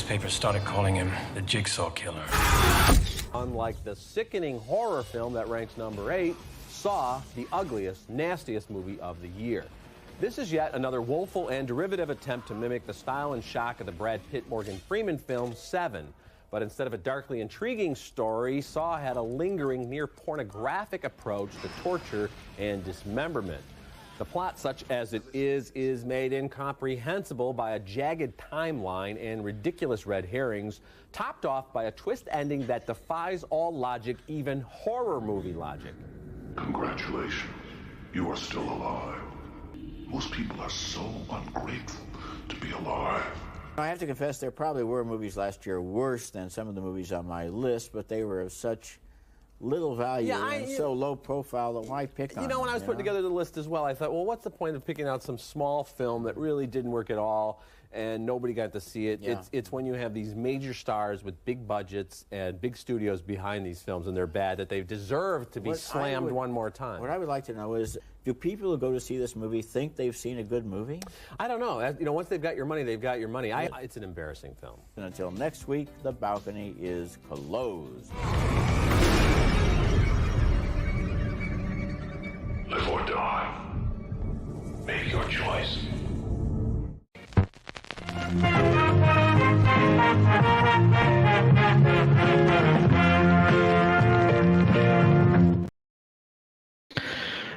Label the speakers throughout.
Speaker 1: newspapers started calling him the Jigsaw Killer.
Speaker 2: Unlike the sickening horror film that ranks number 8, Saw, the ugliest, nastiest movie of the year. This is yet another woeful and derivative attempt to mimic the style and shock of the Brad Pitt-Morgan Freeman film 7. But instead of a darkly intriguing story, Saw had a lingering, near-pornographic approach to torture and dismemberment. The plot, such as it is made incomprehensible by a jagged timeline and ridiculous red herrings, topped off by a twist ending that defies all logic, even horror movie logic.
Speaker 3: Congratulations, you are still alive. Most people are so ungrateful to be alive.
Speaker 4: I have to confess, there probably were movies last year worse than some of the movies on my list, but they were of such little value and so low profile that why pick on them,
Speaker 2: when I was putting together the list as well, I thought, well, what's the point of picking out some small film that really didn't work at all and nobody got to see it?
Speaker 4: Yeah.
Speaker 2: It's when you have these major stars with big budgets and big studios behind these films and they're bad that they deserve to be slammed one more time.
Speaker 4: What I would like to know is, do people who go to see this movie think they've seen a good movie?
Speaker 2: I don't know. Once they've got your money, they've got your money. It's an embarrassing film.
Speaker 4: And until next week, the balcony is closed.
Speaker 3: Live or die. Make your choice.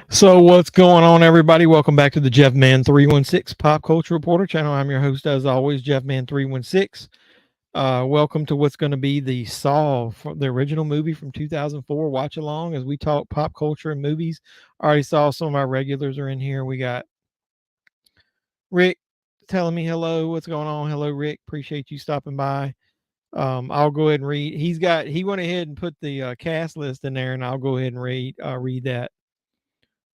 Speaker 5: So what's going on, everybody? Welcome back to the JEFFMAN316 Pop Culture Reporter channel. I'm your host, as always, JEFFMAN316. Welcome to what's going to be the Saw, the original movie from 2004 watch along as we talk pop culture and movies. I already saw some of our regulars are in here. We got Rick telling me hello. What's going on? Hello, Rick. Appreciate you stopping by. I'll go ahead and read. He went ahead and put the cast list in there, and I'll go ahead and read that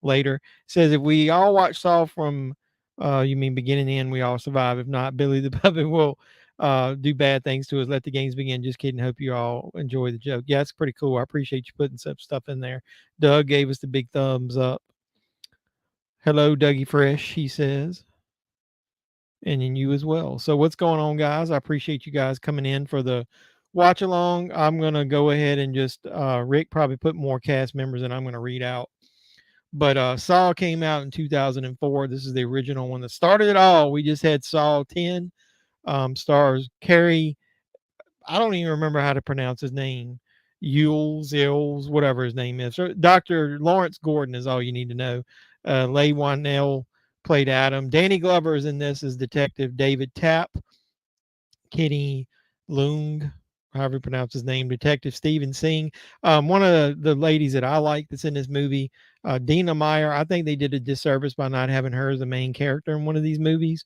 Speaker 5: later. It says, if we all watch Saw from you mean beginning to end, we all survive. If not, Billy the Puppet will do bad things to us. Let the games begin. Just kidding. Hope you all enjoy the joke. Yeah, it's pretty cool. I appreciate you putting some stuff in there. Doug gave us the big thumbs up. Hello, Dougie Fresh, he says. And then you as well. So what's going on, guys? I appreciate you guys coming in for the watch along. I'm going to go ahead and just, Rick probably put more cast members and I'm going to read out. But Saw came out in 2004. This is the original one that started it all. We just had Saw 10. Stars Carrie, I don't even remember how to pronounce his name. Ills, whatever his name is. So Dr. Lawrence Gordon is all you need to know. Leigh Whannell played Adam. Danny Glover is in this as Detective David Tapp. Kitty Leung, however you pronounce his name. Detective Stephen Singh. One of the ladies that I like that's in this movie, Dina Meyer. I think they did a disservice by not having her as the main character in one of these movies.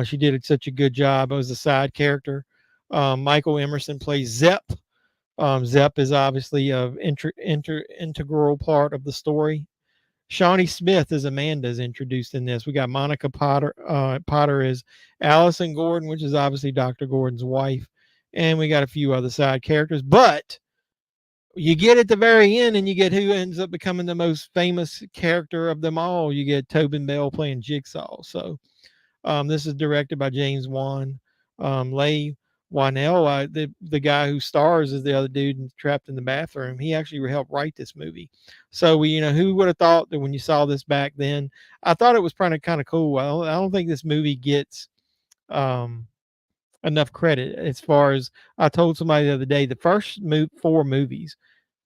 Speaker 5: She did such a good job as a side character. Michael Emerson plays Zepp. Zepp is obviously an integral part of the story. Shawnee Smith as Amanda is introduced in this. We got Monica Potter as Allison Gordon, which is obviously Dr. Gordon's wife. And we got a few other side characters. But you get at the very end and you get who ends up becoming the most famous character of them all. You get Tobin Bell playing Jigsaw. So this is directed by James Wan. Leigh Whannell, the guy who stars as the other dude trapped in the bathroom, he actually helped write this movie. So who would have thought that when you saw this back then? I thought it was kind of cool. I don't think this movie gets enough credit. As far as I told somebody the other day, the first 4 movies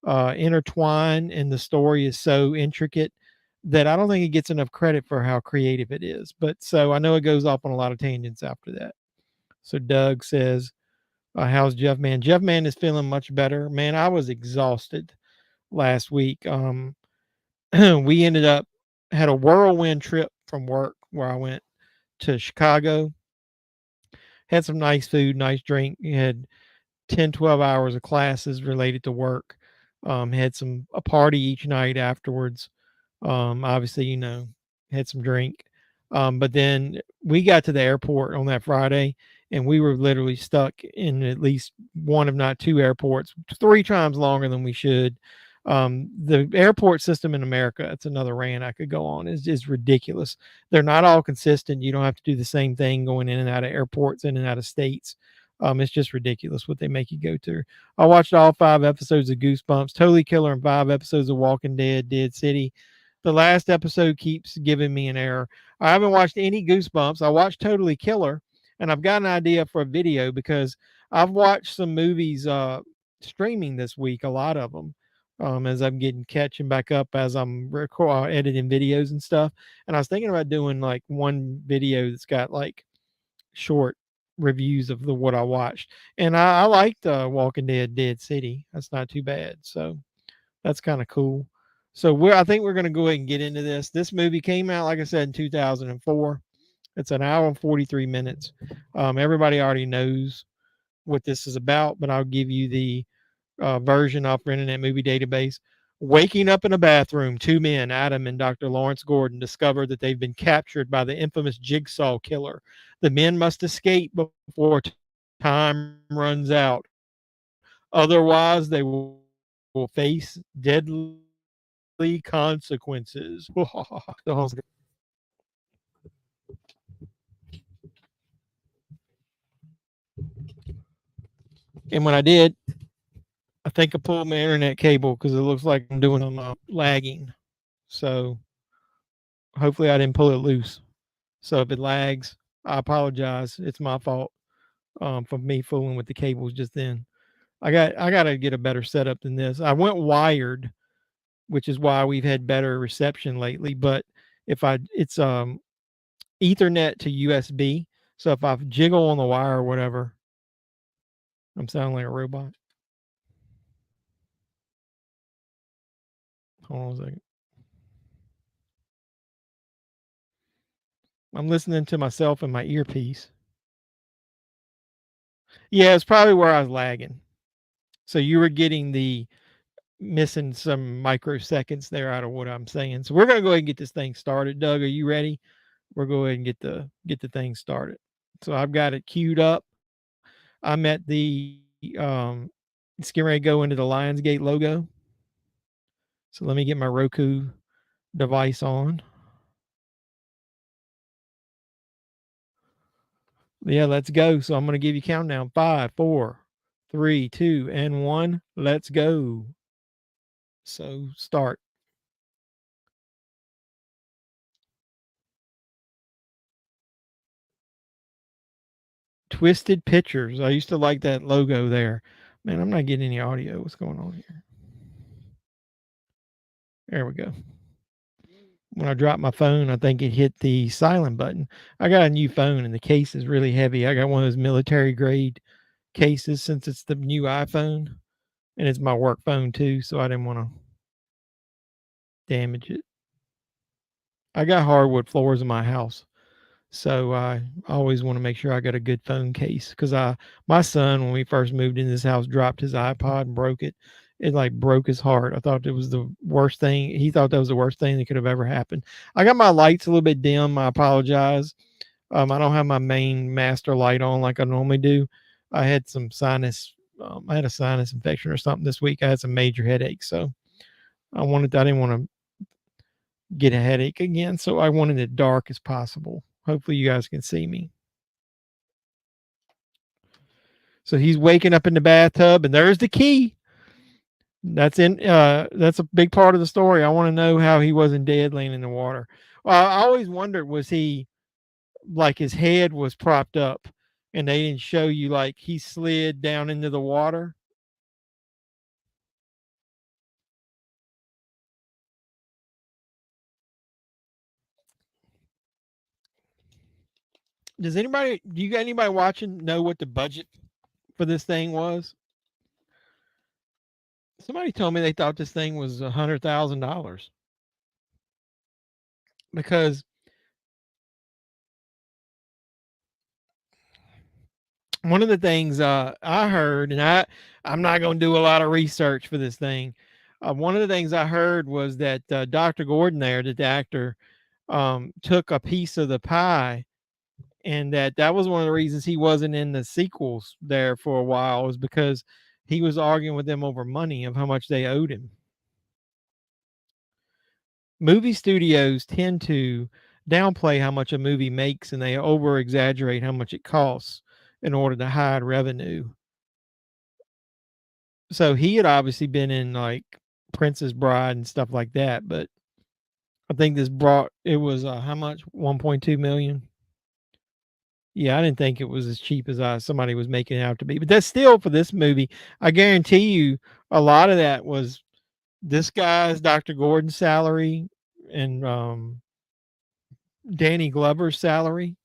Speaker 5: intertwine and the story is so intricate that I don't think it gets enough credit for how creative it is. But so I know it goes off on a lot of tangents after that. So Doug says, how's Jeff Man? Jeff Man is feeling much better. Man, I was exhausted last week. We ended up had a whirlwind trip from work where I went to Chicago, had some nice food, nice drink. We had 10, 12 hours of classes related to work. Had a party each night afterwards. Obviously, had some drink. But then we got to the airport on that Friday and we were literally stuck in at least one, if not 2 airports, 3 times longer than we should. The airport system in America, it's another rant I could go on, is ridiculous. They're not all consistent. You don't have to do the same thing going in and out of airports, in and out of states. It's just ridiculous what they make you go through. I watched all 5 episodes of Goosebumps, Totally Killer, and 5 episodes of Walking Dead, Dead City. The last episode keeps giving me an error. I haven't watched any Goosebumps. I watched Totally Killer, and I've got an idea for a video because I've watched some movies streaming this week, a lot of them, as I'm catching back up as I'm editing videos and stuff. And I was thinking about doing like one video that's got like short reviews of what I watched. And I liked Walking Dead, Dead City. That's not too bad. So that's kind of cool. So I think we're going to go ahead and get into this. This movie came out, like I said, in 2004. It's an hour and 43 minutes. Everybody already knows what this is about, but I'll give you the version off Internet Movie Database. Waking up in a bathroom, 2 men, Adam and Dr. Lawrence Gordon, discover that they've been captured by the infamous Jigsaw Killer. The men must escape before time runs out. Otherwise, they will face deadly consequences. And when I did, I think I pulled my internet cable because it looks like I'm doing some lagging. So hopefully I didn't pull it loose. So if it lags, I apologize. It's my fault for me fooling with the cables just then. I got to get a better setup than this. I went wired, which is why we've had better reception lately. But it's Ethernet to USB. So if I jiggle on the wire or whatever, I'm sounding like a robot. Hold on a second. I'm listening to myself in my earpiece. Yeah, it's probably where I was lagging. So you were missing some microseconds there out of what I'm saying. So we're gonna go ahead and get this thing started. Doug, are you ready? We'll go ahead and get the thing started. So I've got it queued up. I'm at the it's getting ready to go into the Lionsgate logo. So let me get my Roku device on. Yeah, let's go. So I'm going to give you countdown. 5, 4, 3, 2, and 1. Let's go. So start. Twisted Pictures. I used to like that logo there. Man, I'm not getting any audio. What's going on here? There we go. When I dropped my phone, I think it hit the silent button. I got a new phone and the case is really heavy. I got one of those military grade cases since it's the new iPhone and it's my work phone too, so I didn't want to damage it. I got hardwood floors in my house, so I always want to make sure I got a good phone case because my son, when we first moved in this house, dropped his iPod and broke it. It like broke his heart. I thought it was the worst thing. He thought that was the worst thing that could have ever happened. I got my lights a little bit dim. I apologize. I don't have my main master light on like I normally do. I had some sinus. I had a sinus infection or something this week. I had some major headaches, so I didn't want to get a headache again. So I wanted it dark as possible. Hopefully you guys can see me. So he's waking up in the bathtub, and there's the key. That's a big part of the story. I want to know how he wasn't dead laying in the water. Well, I always wondered, was he like his head was propped up and they didn't show you like he slid down into the water? Do you got anybody watching know what the budget for this thing was? Somebody told me they thought this thing was $100,000 because one of the things I heard, and I'm not going to do a lot of research for this thing. One of the things I heard was that Dr. Gordon there, the actor, took a piece of the pie, and that was one of the reasons he wasn't in the sequels there for a while, was because he was arguing with them over money of how much they owed him. Movie studios tend to downplay how much a movie makes and they over exaggerate how much it costs. in order to hide revenue. So he had obviously been in like Princess Bride and stuff like that, but I think this brought it was how much? 1.2 million. Yeah, I didn't think it was as cheap as somebody was making it out to be. But that's still for this movie. I guarantee you a lot of that was this guy's Dr. Gordon's salary and Danny Glover's salary.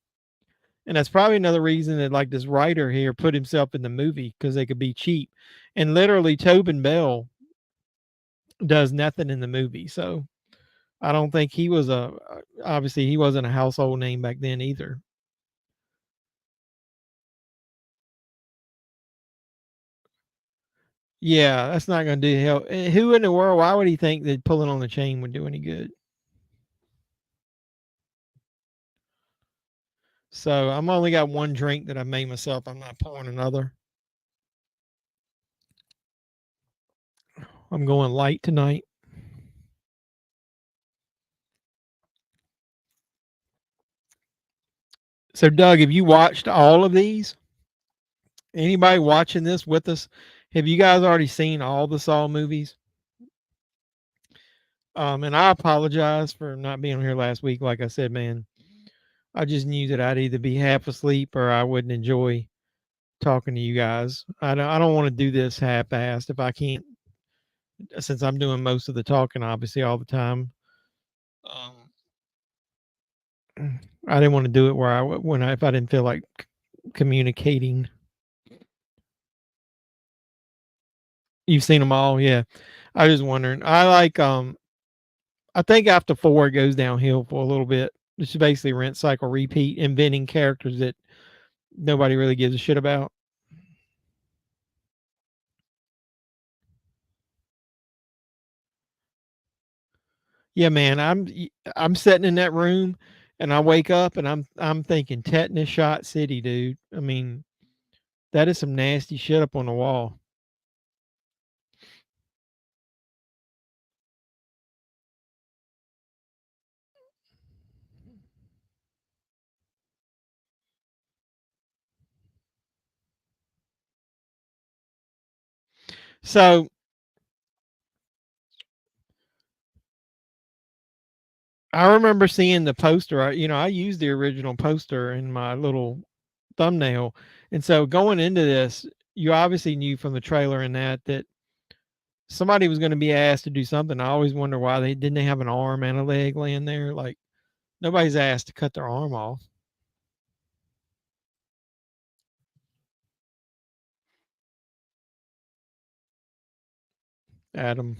Speaker 5: And that's probably another reason that like this writer here put himself in the movie because they could be cheap. And literally Tobin Bell does nothing in the movie. So I don't think he was obviously he wasn't a household name back then either. Yeah, that's not going to do help. Who in the world? Why would he think that pulling on the chain would do any good? So I'm only got one drink that I made myself. I'm not pouring another. I'm going light tonight. So Doug, have you watched all of these? Anybody watching this with us? Have you guys already seen all the Saw movies? And I apologize for not being here last week. Like I said, man, I just knew that I'd either be half asleep or I wouldn't enjoy talking to you guys. I don't want to do this half-assed if I can't, since I'm doing most of the talking, obviously all the time. I didn't want to do it where if I didn't feel like communicating. You've seen them all, yeah. I was wondering. I think after 4 it goes downhill for a little bit. It's basically rinse, cycle, repeat, inventing characters that nobody really gives a shit about. Yeah, man, I'm sitting in that room and I wake up and I'm thinking tetanus shot city, dude. I mean, that is some nasty shit up on the wall. So I remember seeing the poster. I used the original poster in my little thumbnail. And so going into this, you obviously knew from the trailer and that somebody was going to be asked to do something. I always wonder why they have an arm and a leg laying there. Like nobody's asked to cut their arm off. Adam.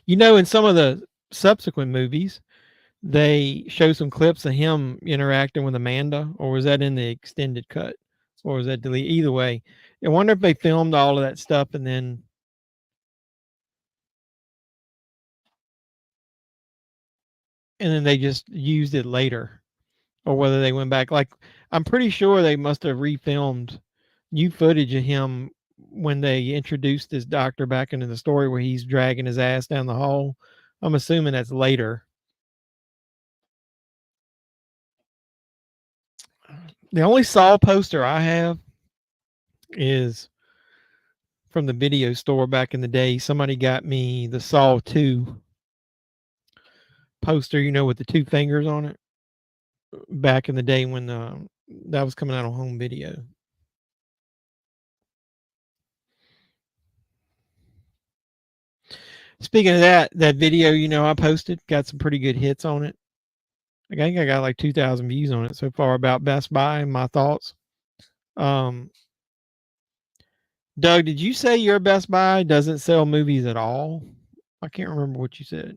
Speaker 5: In some of the subsequent movies, they show some clips of him interacting with Amanda, or was that in the extended cut? Or was that deleted? Either way, I wonder if they filmed all of that stuff and then they just used it later, or whether they went back. Like I'm pretty sure they must have refilmed new footage of him when they introduced this doctor back into the story where he's dragging his ass down the hall. I'm assuming that's later. The only Saw poster I have is from the video store back in the day. Somebody got me the Saw 2 poster, with the 2 fingers on it back in the day when that was coming out on home video. Speaking of that video, I posted, got some pretty good hits on it. I think I got like 2,000 views on it so far about Best Buy and my thoughts. Doug, did you say your Best Buy doesn't sell movies at all? I can't remember what you said.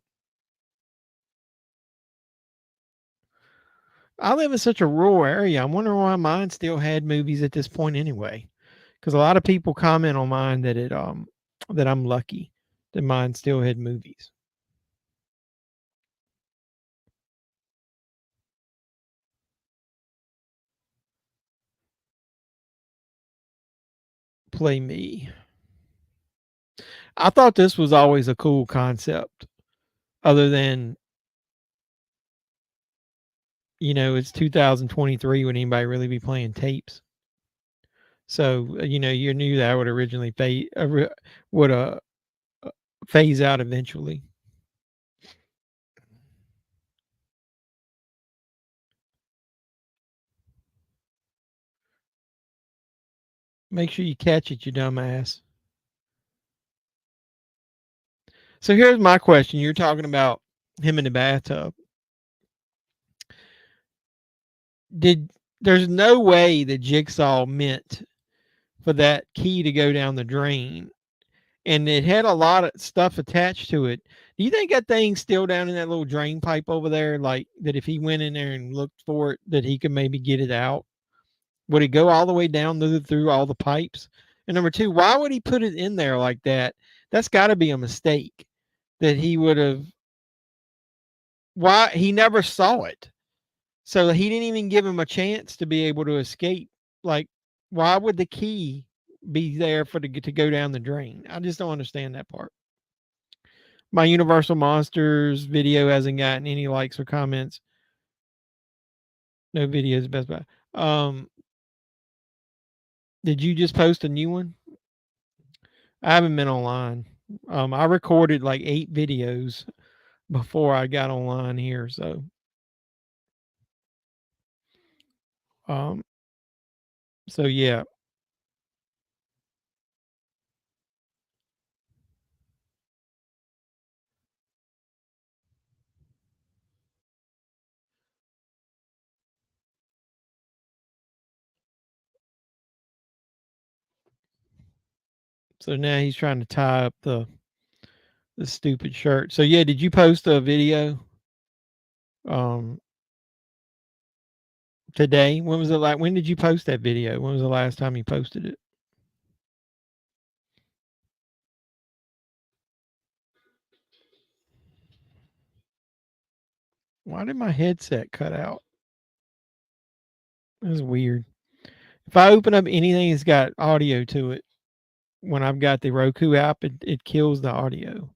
Speaker 5: I live in such a rural area. I'm wondering why mine still had movies at this point anyway. Because a lot of people comment on mine that I'm lucky that mine still had movies. Play me. I thought this was always a cool concept, other than it's 2023 when anybody really be playing tapes. So you knew that would originally would phase out eventually. Make sure you catch it, you dumbass. So here's my question. You're talking about him in the bathtub. There's no way that Jigsaw meant for that key to go down the drain, and it had a lot of stuff attached to it. Do you think that thing's still down in that little drain pipe over there? Like that if he went in there and looked for it, that he could maybe get it out? Would it go all the way down through all the pipes? And number two, why would he put it in there like that? That's got to be a mistake that he would have. Why he never saw it? So he didn't even give him a chance to be able to escape. Like, why would the key be there to go down the drain? I just don't understand that part. My Universal Monsters video hasn't gotten any likes or comments. No videos, Best Buy. Did you just post a new one? I haven't been online. I recorded like 8 videos before I got online here, so um so yeah. So now he's trying to tie up the stupid shirt. So yeah, did you post a video um today? When was it like when did you post that video? When was the last time you posted it? Why did my headset cut out? That's weird. If I open up anything that's got audio to it, when I've got the Roku app, it kills the audio.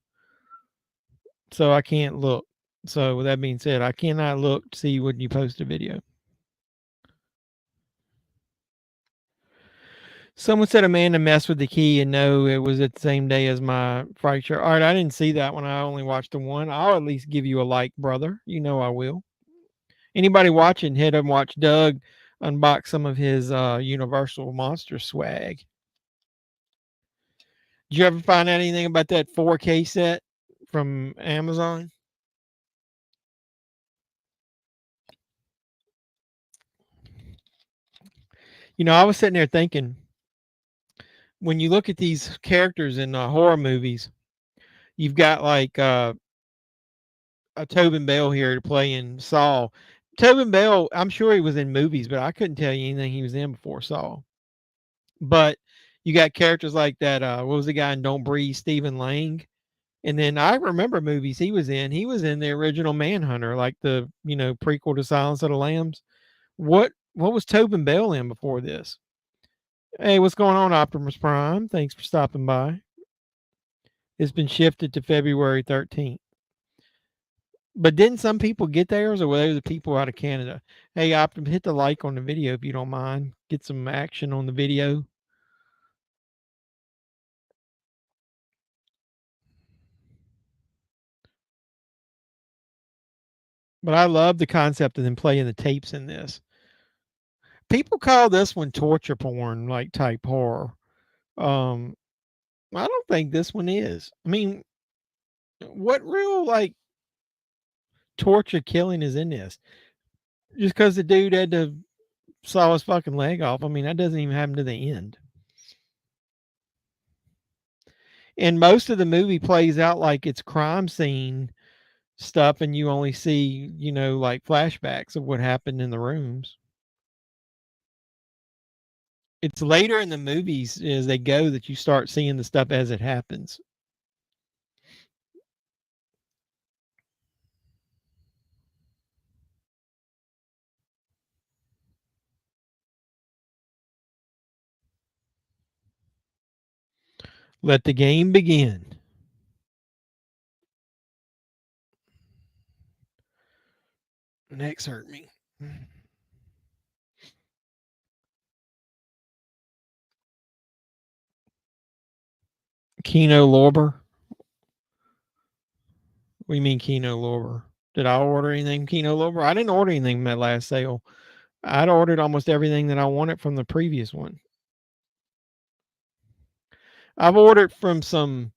Speaker 5: So I can't look. So with that being said, I cannot look to see when you post a video. Someone said Amanda messed with the key, and no, it was at the same day as my fright shirt. All right, I didn't see that one. I only watched the one. I'll at least give you a like, brother. You know I will. Anybody watching, head up and watch Doug unbox some of his Universal Monster swag. Did you ever find out anything about that 4K set from Amazon? I was sitting there thinking, when you look at these characters in horror movies, you've got like a Tobin Bell here playing Saw. Tobin Bell, I'm sure he was in movies, but I couldn't tell you anything he was in before Saw. But you got characters like that. What was the guy in Don't Breathe? Stephen Lang. And then I remember movies he was in. He was in the original Manhunter, like the prequel to Silence of the Lambs. What was Tobin Bell in before this? Hey, what's going on, Optimus Prime? Thanks for stopping by. It's been shifted to February 13th. But didn't some people get theirs, or were they the people out of Canada? Hey, Optimus, hit the like on the video if you don't mind. Get some action on the video. But I love the concept of them playing the tapes in this. People call this one torture porn, like type horror. I don't think this one is. I mean, what real like torture killing is in this? Just because the dude had to saw his fucking leg off. I mean, that doesn't even happen to the end. And most of the movie plays out like it's crime scene stuff, and you only see, like flashbacks of what happened in the rooms. It's later in the movies as they go that you start seeing the stuff as it happens. Let the game begin. Next hurt me. Kino Lorber. What do you mean Kino Lorber? Did I order anything Kino Lorber? I didn't order anything from that last sale. I'd ordered almost everything that I wanted from the previous one. I've ordered from some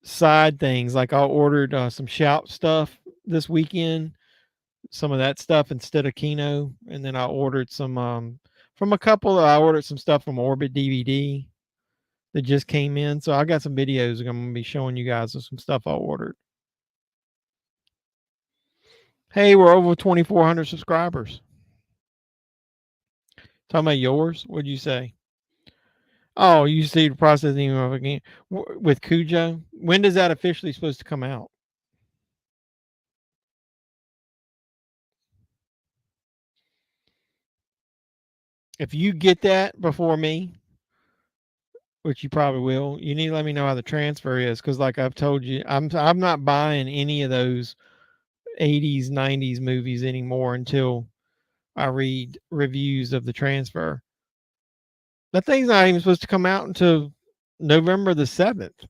Speaker 5: side things, like I ordered some Shout stuff this weekend, some of that stuff instead of Kino, and then I ordered some from a couple. I ordered some stuff from Orbit DVD that just came in, so I got some videos I'm going to be showing you guys of some stuff I ordered. Hey, we're over 2,400 subscribers. Talking about yours? What'd you say? Oh, you see the processing of again with Cujo. When does that officially supposed to come out? If you get that before me, which you probably will, you need to let me know how the transfer is, because like I've told you, I'm not buying any of those 80s, 90s movies anymore until I read reviews of the transfer. That thing's not even supposed to come out until November the 7th.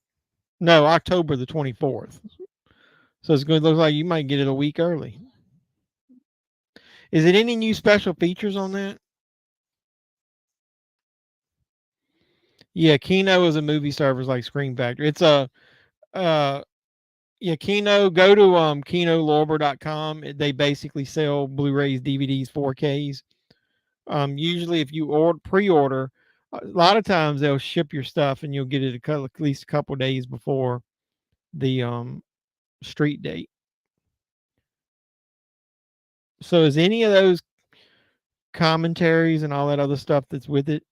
Speaker 5: No, October the 24th. So it's going to look like you might get it a week early. Is it any new special features on that? Yeah, Kino is a movie service like Screen Factory. It's a yeah, Kino. Go to kinolorber.com. They basically sell Blu-rays, DVDs, 4Ks. Usually, if you pre-order, a lot of times they'll ship your stuff and you'll get it at least a couple days before the street date. So, is any of those commentaries and all that other stuff that's with it,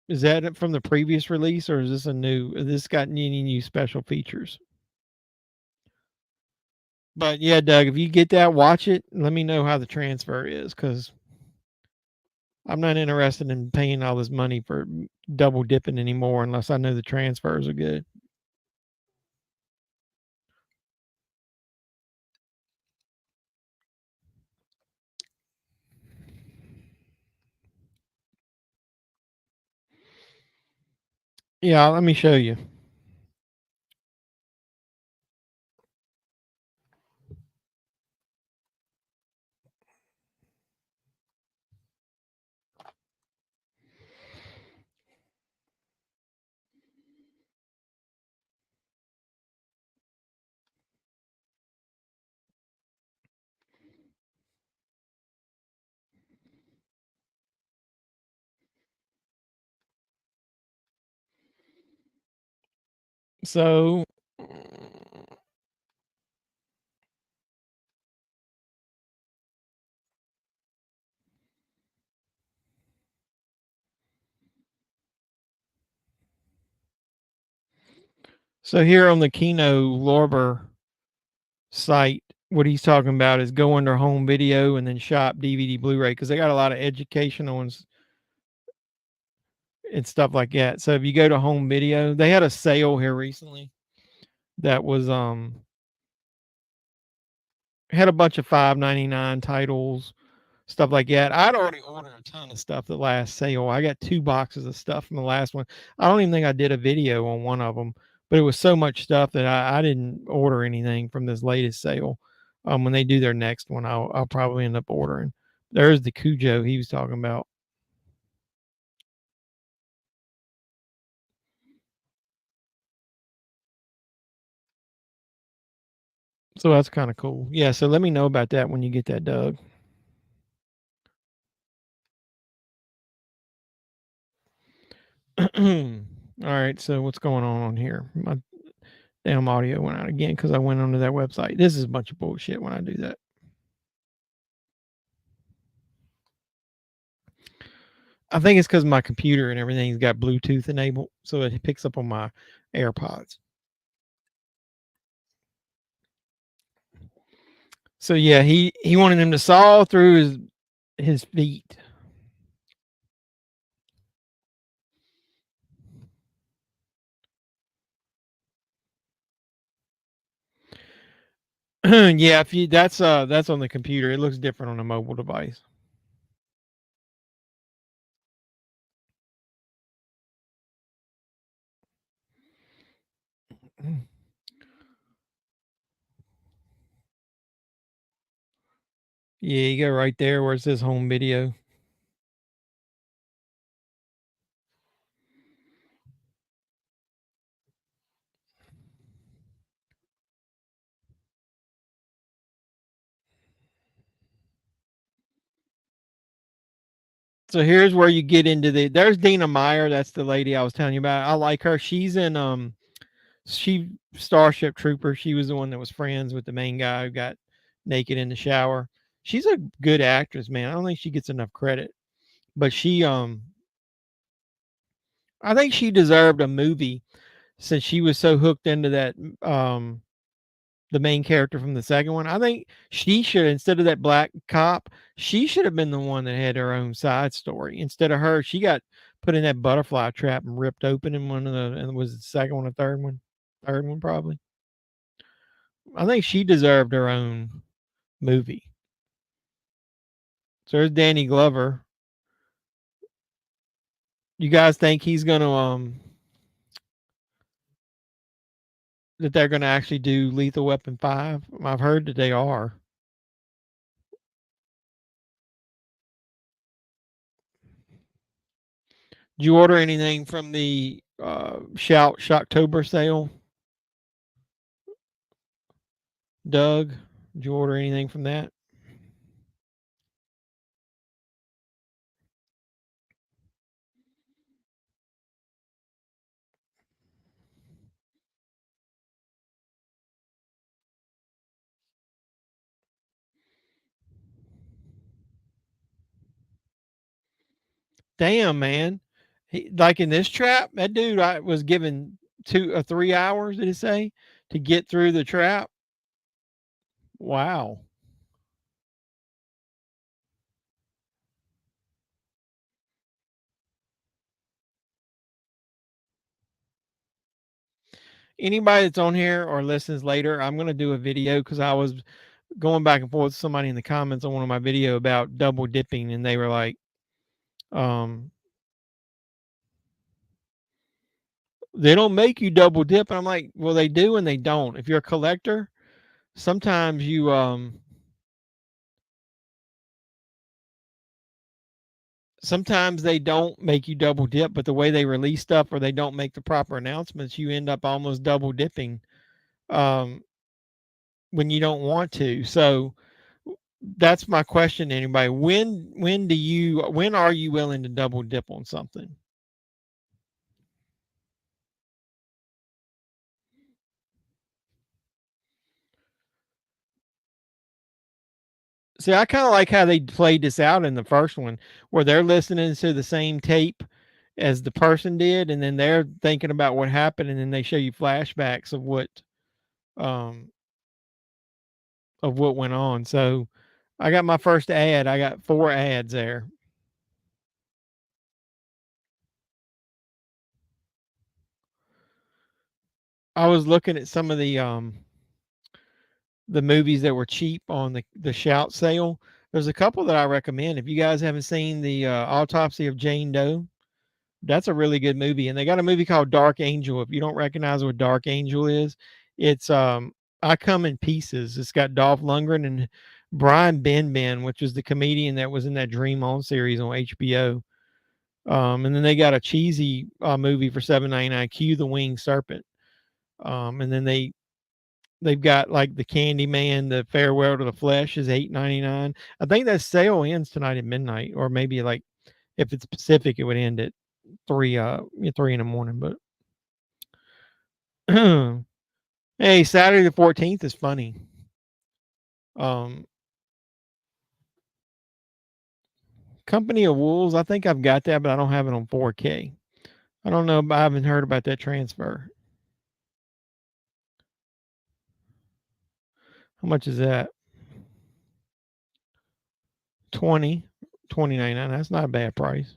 Speaker 5: is that from the previous release, or is this a new? Has this got any new special features? But yeah, Doug, if you get that, watch it. Let me know how the transfer is, because I'm not interested in paying all this money for double dipping anymore unless I know the transfers are good. Yeah, let me show you. So here on the Kino Lorber site, what he's talking about is go under home video and then shop DVD Blu-ray, because they got a lot of educational and stuff like that. So if you go to home video, they had a sale here recently that was had a bunch of $5.99 titles, stuff like that. I'd already ordered a ton of stuff the last sale. I got 2 boxes of stuff from the last one. I don't even think I did a video on one of them, but it was so much stuff that I didn't order anything from this latest sale. When they do their next one, I'll probably end up ordering. There's the Cujo he was talking about. So that's kind of cool. Yeah, so let me know about that when you get that, Doug. All right, so what's going on here? My damn audio went out again because I went onto that website. This is a bunch of bullshit when I do that. I think it's because my computer and everything's got Bluetooth enabled, so it picks up on my AirPods. So yeah, he wanted him to saw through his feet. Yeah, if you that's on the computer. It looks different on a mobile device. Yeah, you go right there where it says home video. So here's where you get into there's Dina Meyer, that's the lady I was telling you about. I like her. She's in she Starship Trooper. She was the one that was friends with the main guy who got naked in the shower. She's a good actress, man. I don't think she gets enough credit. But she I think she deserved a movie since she was so hooked into that the main character from the second one. I think she should, instead of that black cop, she should have been the one that had her own side story. Instead of her, she got put in that butterfly trap and ripped open in one of the, and was the second one or third one? Third one, probably. I think she deserved her own movie. So there's Danny Glover. You guys think he's gonna that they're gonna actually do Lethal Weapon 5? I've heard that they are. Did you order anything from the Shocktober sale? Doug, did you order anything from that? Damn, man. Like in this trap, that dude I was given 2 or 3 hours, did it say, to get through the trap? Wow. Anybody that's on here or listens later, I'm gonna do a video because I was going back and forth with somebody in the comments on one of my video about double dipping, and they were like, um, they don't make you double dip. And I'm like, well, they do and they don't. If you're a collector, sometimes sometimes they don't make you double dip, but the way they release stuff or they don't make the proper announcements, you end up almost double dipping um, when you don't want to. So that's my question to anybody. When are you willing to double dip on something? See, I kind of like how they played this out in the first one, where they're listening to the same tape as the person did, and then they're thinking about what happened, and then they show you flashbacks um of what went on. So I got my first ad. I got 4 ads there. I was looking at some of the movies that were cheap on the Shout sale. There's a couple that I recommend. If you guys haven't seen the Autopsy of Jane Doe, that's a really good movie. And they got a movie called Dark Angel. If you don't recognize what Dark Angel is, it's I Come in Pieces. It's got Dolph Lundgren and Brian Benben, which was the comedian that was in that Dream On series on HBO. And then they got a cheesy movie for $7.99, Q the Winged Serpent. And then they've got like the Candyman, the Farewell to the Flesh is $8.99. I think that sale ends tonight at midnight, or maybe like if it's Pacific, it would end at 3 in the morning. But hey, Saturday the 14th is funny. Company of Wolves, I think I've got that, but I don't have it on 4K. I don't know, I haven't heard about that transfer. How much is that? 20.99. That's not a bad price.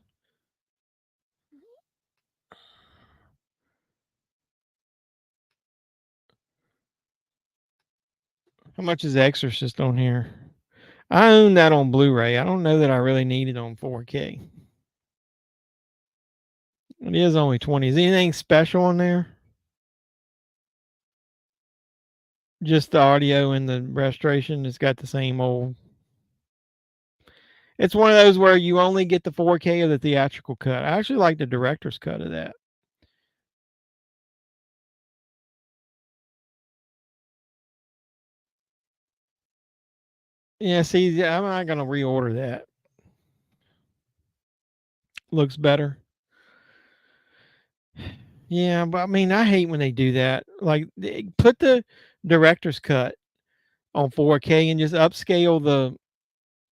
Speaker 5: How much is Exorcist on here? I own that on Blu-ray. I don't know that I really need it on 4K. It is only 20. Is anything special on there? Just the audio and the restoration. It's got the same old. It's one of those where you only get the 4K of the theatrical cut. I actually like the director's cut of that. Yeah, see, I'm not gonna reorder that. Looks better. Yeah, but I mean, I hate when they do that. Like, put the director's cut on 4K and just upscale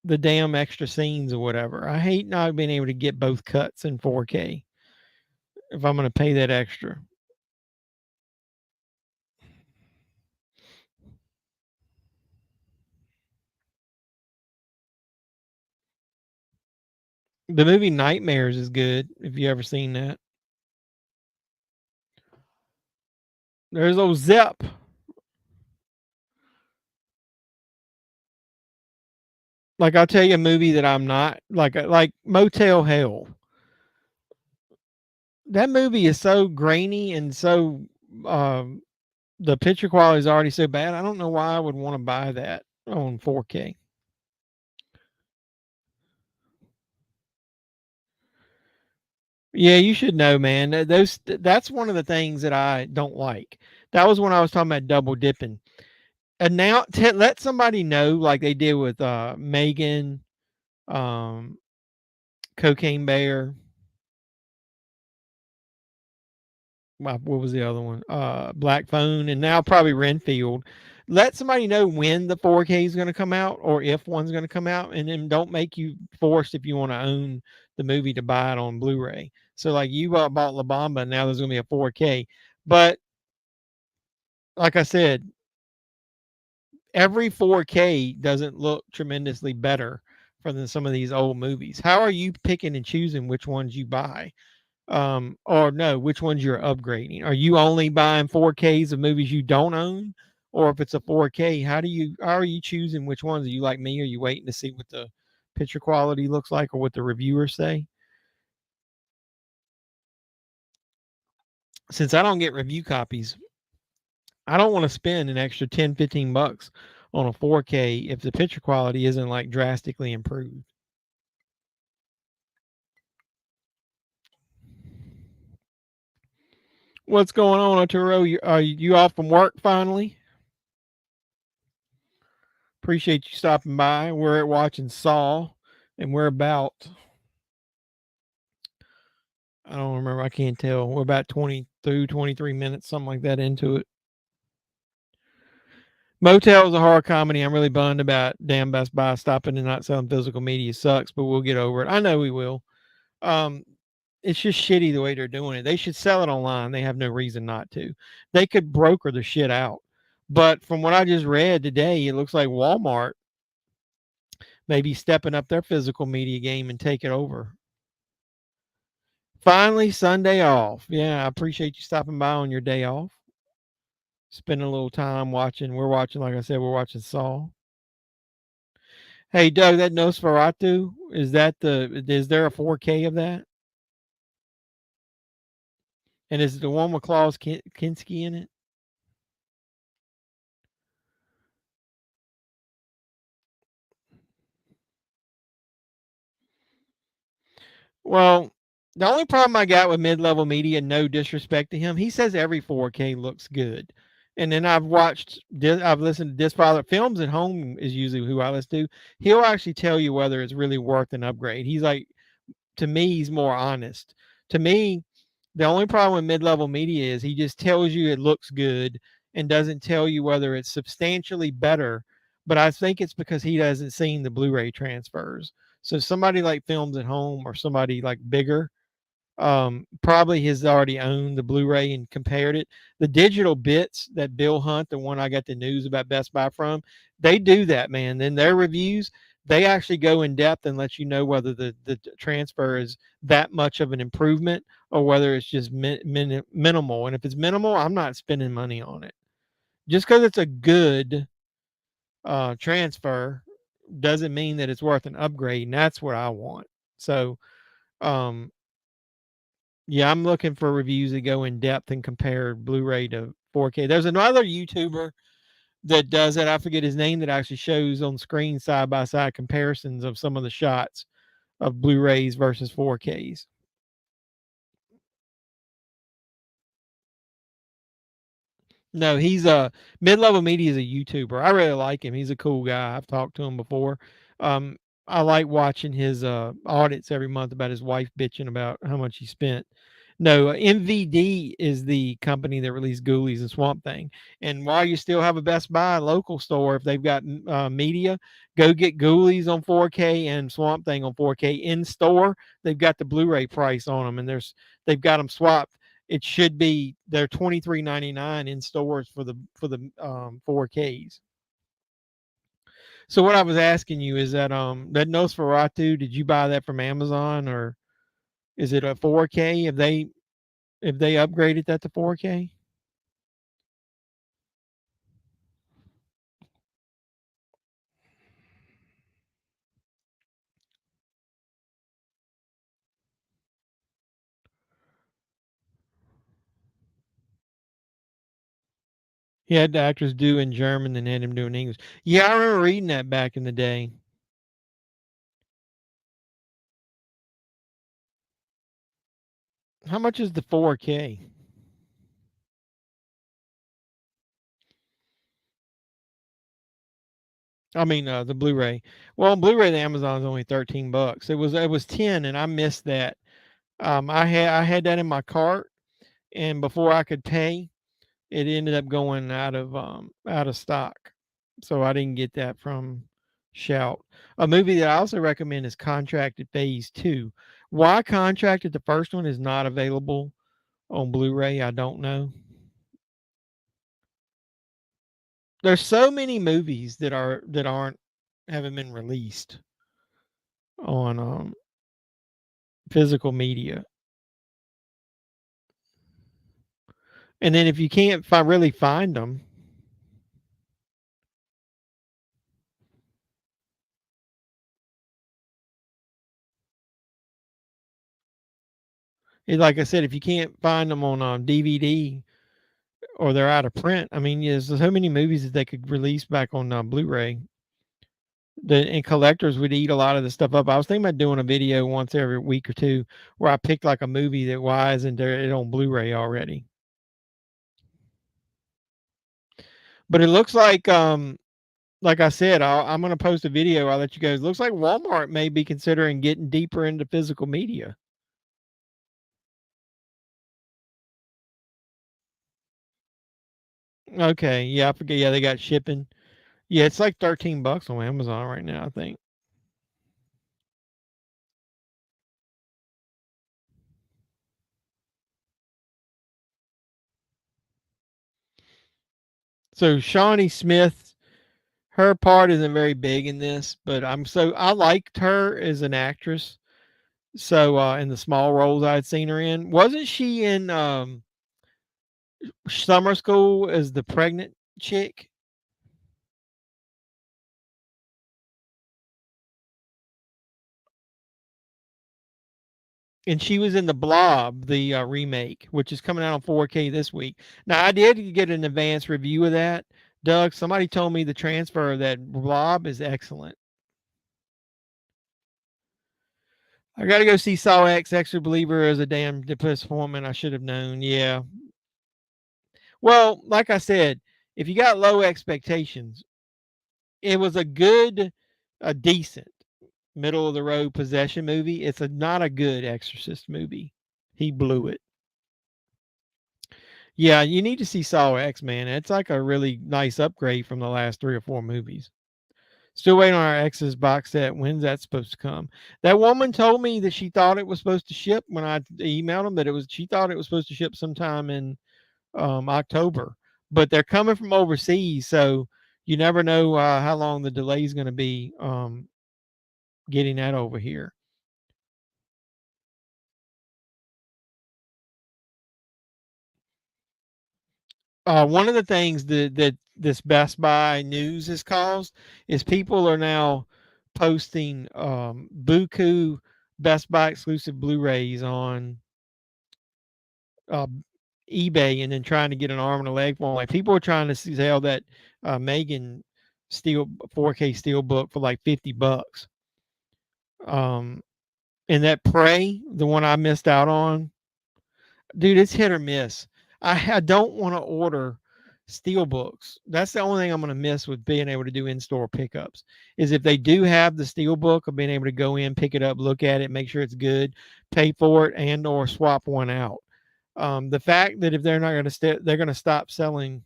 Speaker 5: the damn extra scenes or whatever. I hate not being able to get both cuts in 4K if I'm going to pay that extra. The movie Nightmares is good if you ever seen that. There's old Zep. Like, I'll tell you a movie that I'm not like Motel Hell. That movie is so grainy and so the picture quality is already so bad. I don't know why I would want to buy that on 4K. Yeah, you should know, man. That's one of the things that I don't like. That was when I was talking about double dipping. And now let somebody know, like they did with Megan, um, Cocaine Bear. What was the other one? Black Phone, and now probably Renfield. Let somebody know when the 4K is going to come out, or if one's going to come out, and then don't make you forced if you want to own the movie to buy it on Blu-ray. So like you bought La Bamba, and now there's going to be a 4K. But like I said, every 4K doesn't look tremendously better than some of these old movies. How are you picking and choosing which ones you buy? Or no, which ones you're upgrading? Are you only buying 4Ks of movies you don't own? Or if it's a 4K, how are you choosing which ones? Are you like me? Are you waiting to see what the picture quality looks like or what the reviewers say? Since I don't get review copies, I don't want to spend an extra 10, 15 bucks on a 4K if the picture quality isn't like drastically improved. What's going on, Arturo? Are you off from work finally? Appreciate you stopping by. We're watching Saw, and we're about, I don't remember, I can't tell. We're about 22, 23 minutes, something like that into it. Motel is a horror comedy. I'm really bummed about damn Best Buy stopping and not selling physical media. Sucks, but we'll get over it. I know we will. Um, it's just shitty the way they're doing it. They should sell it online. They have no reason not to. They could broker the shit out. But from what I just read today, it looks like Walmart may be stepping up their physical media game and take it over. Finally, Sunday off. Yeah, I appreciate you stopping by on your day off. Spending a little time watching. We're watching, like I said, we're watching Saw. Hey, Doug, that Nosferatu, is there a 4K of that? And is it the one with Klaus Kinski in it? Well, the only problem I got with mid-level media, no disrespect to him, he says every 4K looks good. And then I've listened to Disfather Films at Home is usually who I listen to. He'll actually tell you whether it's really worth an upgrade. He's like, to me, he's more honest. To me, the only problem with mid-level media is he just tells you it looks good and doesn't tell you whether it's substantially better. But I think it's because he hasn't seen the Blu-ray transfers. So somebody like Films at Home or somebody like bigger probably has already owned the Blu-ray and compared it. The digital bits that Bill Hunt, the one I got the news about Best Buy from, they do that, man. Then their reviews, they actually go in depth and let you know whether the transfer is that much of an improvement or whether it's just minimal. And if it's minimal, I'm not spending money on it. Just because it's a good transfer doesn't mean that it's worth an upgrade, and that's what I want. So, um, yeah, I'm looking for reviews that go in depth and compare Blu-ray to 4K. There's another YouTuber that does it. I forget his name, that actually shows on screen side by side comparisons of some of the shots of Blu-rays versus 4Ks. No, he's a mid-level media is a YouTuber. I really like him. He's a cool guy. I've talked to him before. Um, I like watching his audits every month about his wife bitching about how much he spent. No, MVD is the company that released Ghoulies and Swamp Thing. And while you still have a Best Buy local store, if they've got media, go get Ghoulies on 4K and Swamp Thing on 4K in store. They've got the Blu-ray price on them, and they've got them swapped. It should be they're $23.99 in stores for the 4Ks. So what I was asking you is that that Nosferatu, did you buy that from Amazon, or is it a 4K? If they upgraded that to 4K? He had the actors do in German and had him do in English. Yeah, I remember reading that back in the day. How much is the 4K? I mean, the Blu-ray. Well, on Blu-ray, the Amazon's only $13. It was 10, and I missed that. I had that in my cart, and before I could pay, it ended up going out of stock. So I didn't get that from Shout. A movie that I also recommend is Contracted Phase 2. Why Contracted, the first one, is not available on Blu-ray, I don't know. There's so many movies that haven't been released on physical media. And then if you can't really find them, like I said, if you can't find them on DVD or they're out of print, I mean, there's so many movies that they could release back on Blu-ray. And collectors would eat a lot of the stuff up. I was thinking about doing a video once every week or two where I picked like a movie that why isn't there it on Blu-ray already? But it looks like I said, I'm going to post a video. I'll let you guys. Looks like Walmart may be considering getting deeper into physical media. Okay, yeah, I forget. Yeah, they got shipping. Yeah, it's like $13 on Amazon right now, I think. So Shawnee Smith, her part isn't very big in this, but I liked her as an actress. So in the small roles I'd seen her in, wasn't she in Summer School as the pregnant chick? And she was in the Blob, the remake, which is coming out on 4K this week. Now I did get an advanced review of that, Doug. Somebody told me the transfer of that Blob is excellent. I got to go see Saw X Extra Believer as a damn disappointment. I should have known. Yeah. Well, like I said, if you got low expectations, it was a decent middle of the road possession movie. It's not a good Exorcist movie. He blew it. Yeah, you need to see Saw X, man. It's like a really nice upgrade from the last 3 or 4 movies. Still waiting on our X's box set. When's that supposed to come? That woman told me that she thought it was supposed to ship when I emailed them that she thought it was supposed to ship sometime in October, but they're coming from overseas, so you never know how long the delay is going to be getting that over here. One of the things that this Best Buy news has caused is people are now posting Best Buy exclusive Blu-rays on uh, eBay and then trying to get an arm and a leg for them. Like people are trying to sell that Megan steel 4K steel book for like $50. And that Prey, the one I missed out on, dude, it's hit or miss. I don't want to order steel books. That's the only thing I'm going to miss with being able to do in-store pickups is if they do have the steel book of being able to go in, pick it up, look at it, make sure it's good, pay for it, and or swap one out. The fact that if they're not going to they're going to stop selling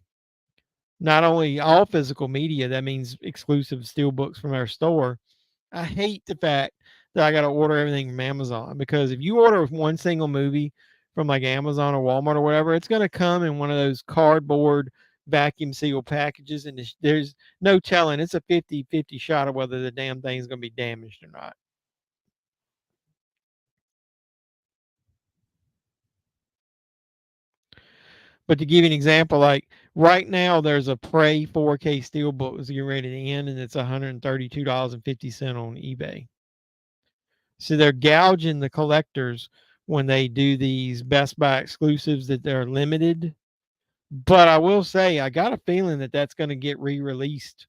Speaker 5: not only all physical media, that means exclusive steel books from our store. I hate the fact that I got to order everything from Amazon because if you order one single movie from like Amazon or Walmart or whatever, it's going to come in one of those cardboard vacuum sealed packages, and there's no telling. It's a 50-50 shot of whether the damn thing is going to be damaged or not. But to give you an example, like right now, there's a Prey 4K steelbook that's getting ready to end, and it's $132.50 on eBay. So they're gouging the collectors when they do these Best Buy exclusives that they're limited. But I will say, I got a feeling that that's going to get re-released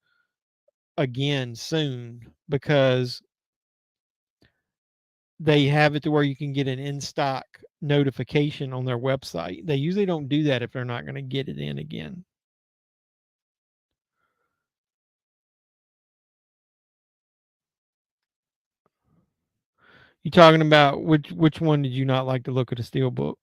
Speaker 5: again soon because they have it to where you can get an in-stock notification on their website. They usually don't do that if they're not going to get it in again. You talking about which one did you not like to look at a steelbook?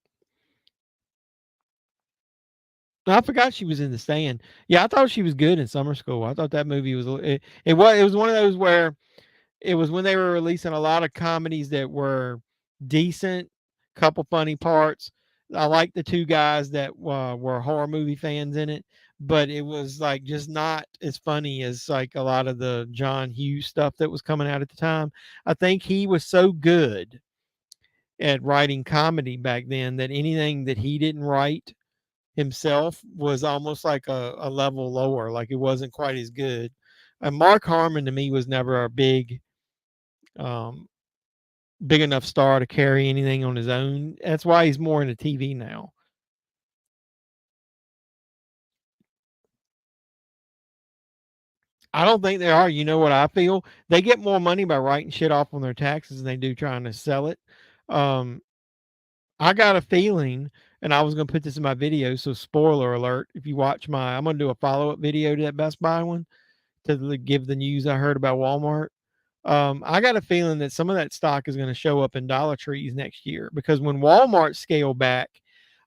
Speaker 5: I forgot she was in The Stand. Yeah, I thought she was good in Summer School. I thought that movie was it was one of those where it was when they were releasing a lot of comedies that were decent, couple funny parts. I like the two guys that were horror movie fans in it, but it was like just not as funny as like a lot of the John Hughes stuff that was coming out at the time. I think he was so good at writing comedy back then that anything that he didn't write himself was almost like a level lower, like it wasn't quite as good. And Mark Harmon to me was never a um, big enough star to carry anything on his own. That's why he's more into TV now. I don't think they are. You know what I feel? They get more money by writing shit off on their taxes than they do trying to sell it. Um, I got a feeling, and I was going to put this in my video, so spoiler alert. If you watch I'm going to do a follow-up video to that Best Buy one to give the news I heard about Walmart. I got a feeling that some of that stock is going to show up in Dollar Trees next year because when Walmart scaled back,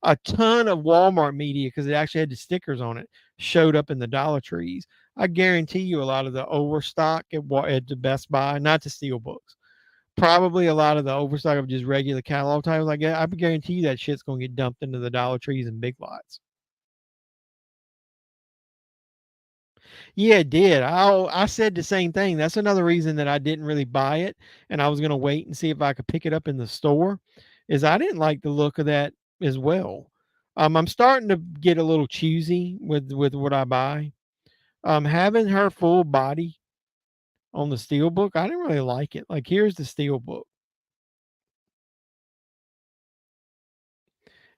Speaker 5: a ton of Walmart media, because it actually had the stickers on it, showed up in the Dollar Trees. I guarantee you a lot of the overstock at the Best Buy, not the steel books, probably a lot of the overstock of just regular catalog titles. I guarantee you that shit's going to get dumped into the Dollar Trees and Big Lots. Yeah, it did. I said the same thing. That's another reason that I didn't really buy it, and I was gonna wait and see if I could pick it up in the store, is I didn't like the look of that as well. I'm starting to get a little choosy with what I buy. Having her full body on the steelbook, I didn't really like it. Like, here's the steelbook.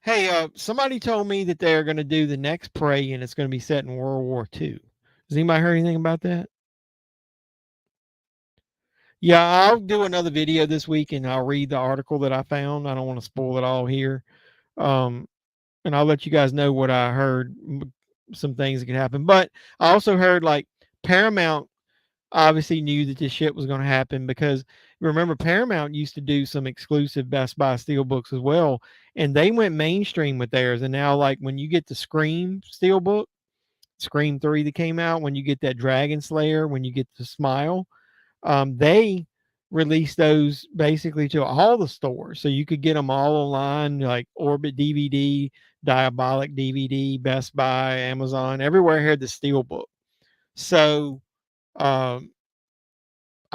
Speaker 5: Hey, somebody told me that they're gonna do the next Prey, and it's gonna be set in World War II. Has anybody heard anything about that? Yeah, I'll do another video this week and I'll read the article that I found. I don't want to spoil it all here. Um, and I'll let you guys know what I heard, some things that could happen. But I also heard like Paramount obviously knew that this shit was going to happen because remember, Paramount used to do some exclusive Best Buy Steelbooks as well. And they went mainstream with theirs. And now, like, when you get the Scream Steelbook, Scream 3 that came out, when you get that Dragon Slayer, when you get the Smile, they released those basically to all the stores. So you could get them all online, like Orbit DVD, Diabolic DVD, Best Buy, Amazon, everywhere had the Steelbook. So I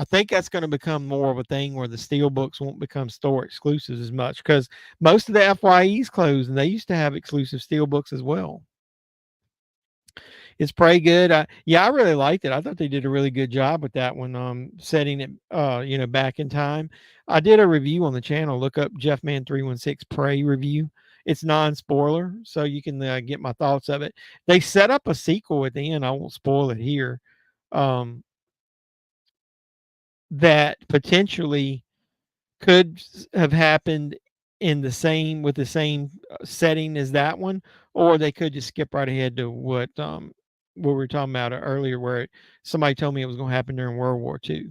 Speaker 5: think that's going to become more of a thing where the Steelbooks won't become store exclusives as much because most of the FYE's closed and they used to have exclusive Steelbooks as well. It's pretty good. I really liked it. I thought they did a really good job with that one, setting it, back in time. I did a review on the channel. Look up JEFFMAN316 Prey review. it's non-spoiler, so you can get my thoughts of it. They set up a sequel at the end. I won't spoil it here. That potentially could have happened in the same with the same setting as that one, or they could just skip right ahead to what we were talking about earlier, where somebody told me it was going to happen during World War II.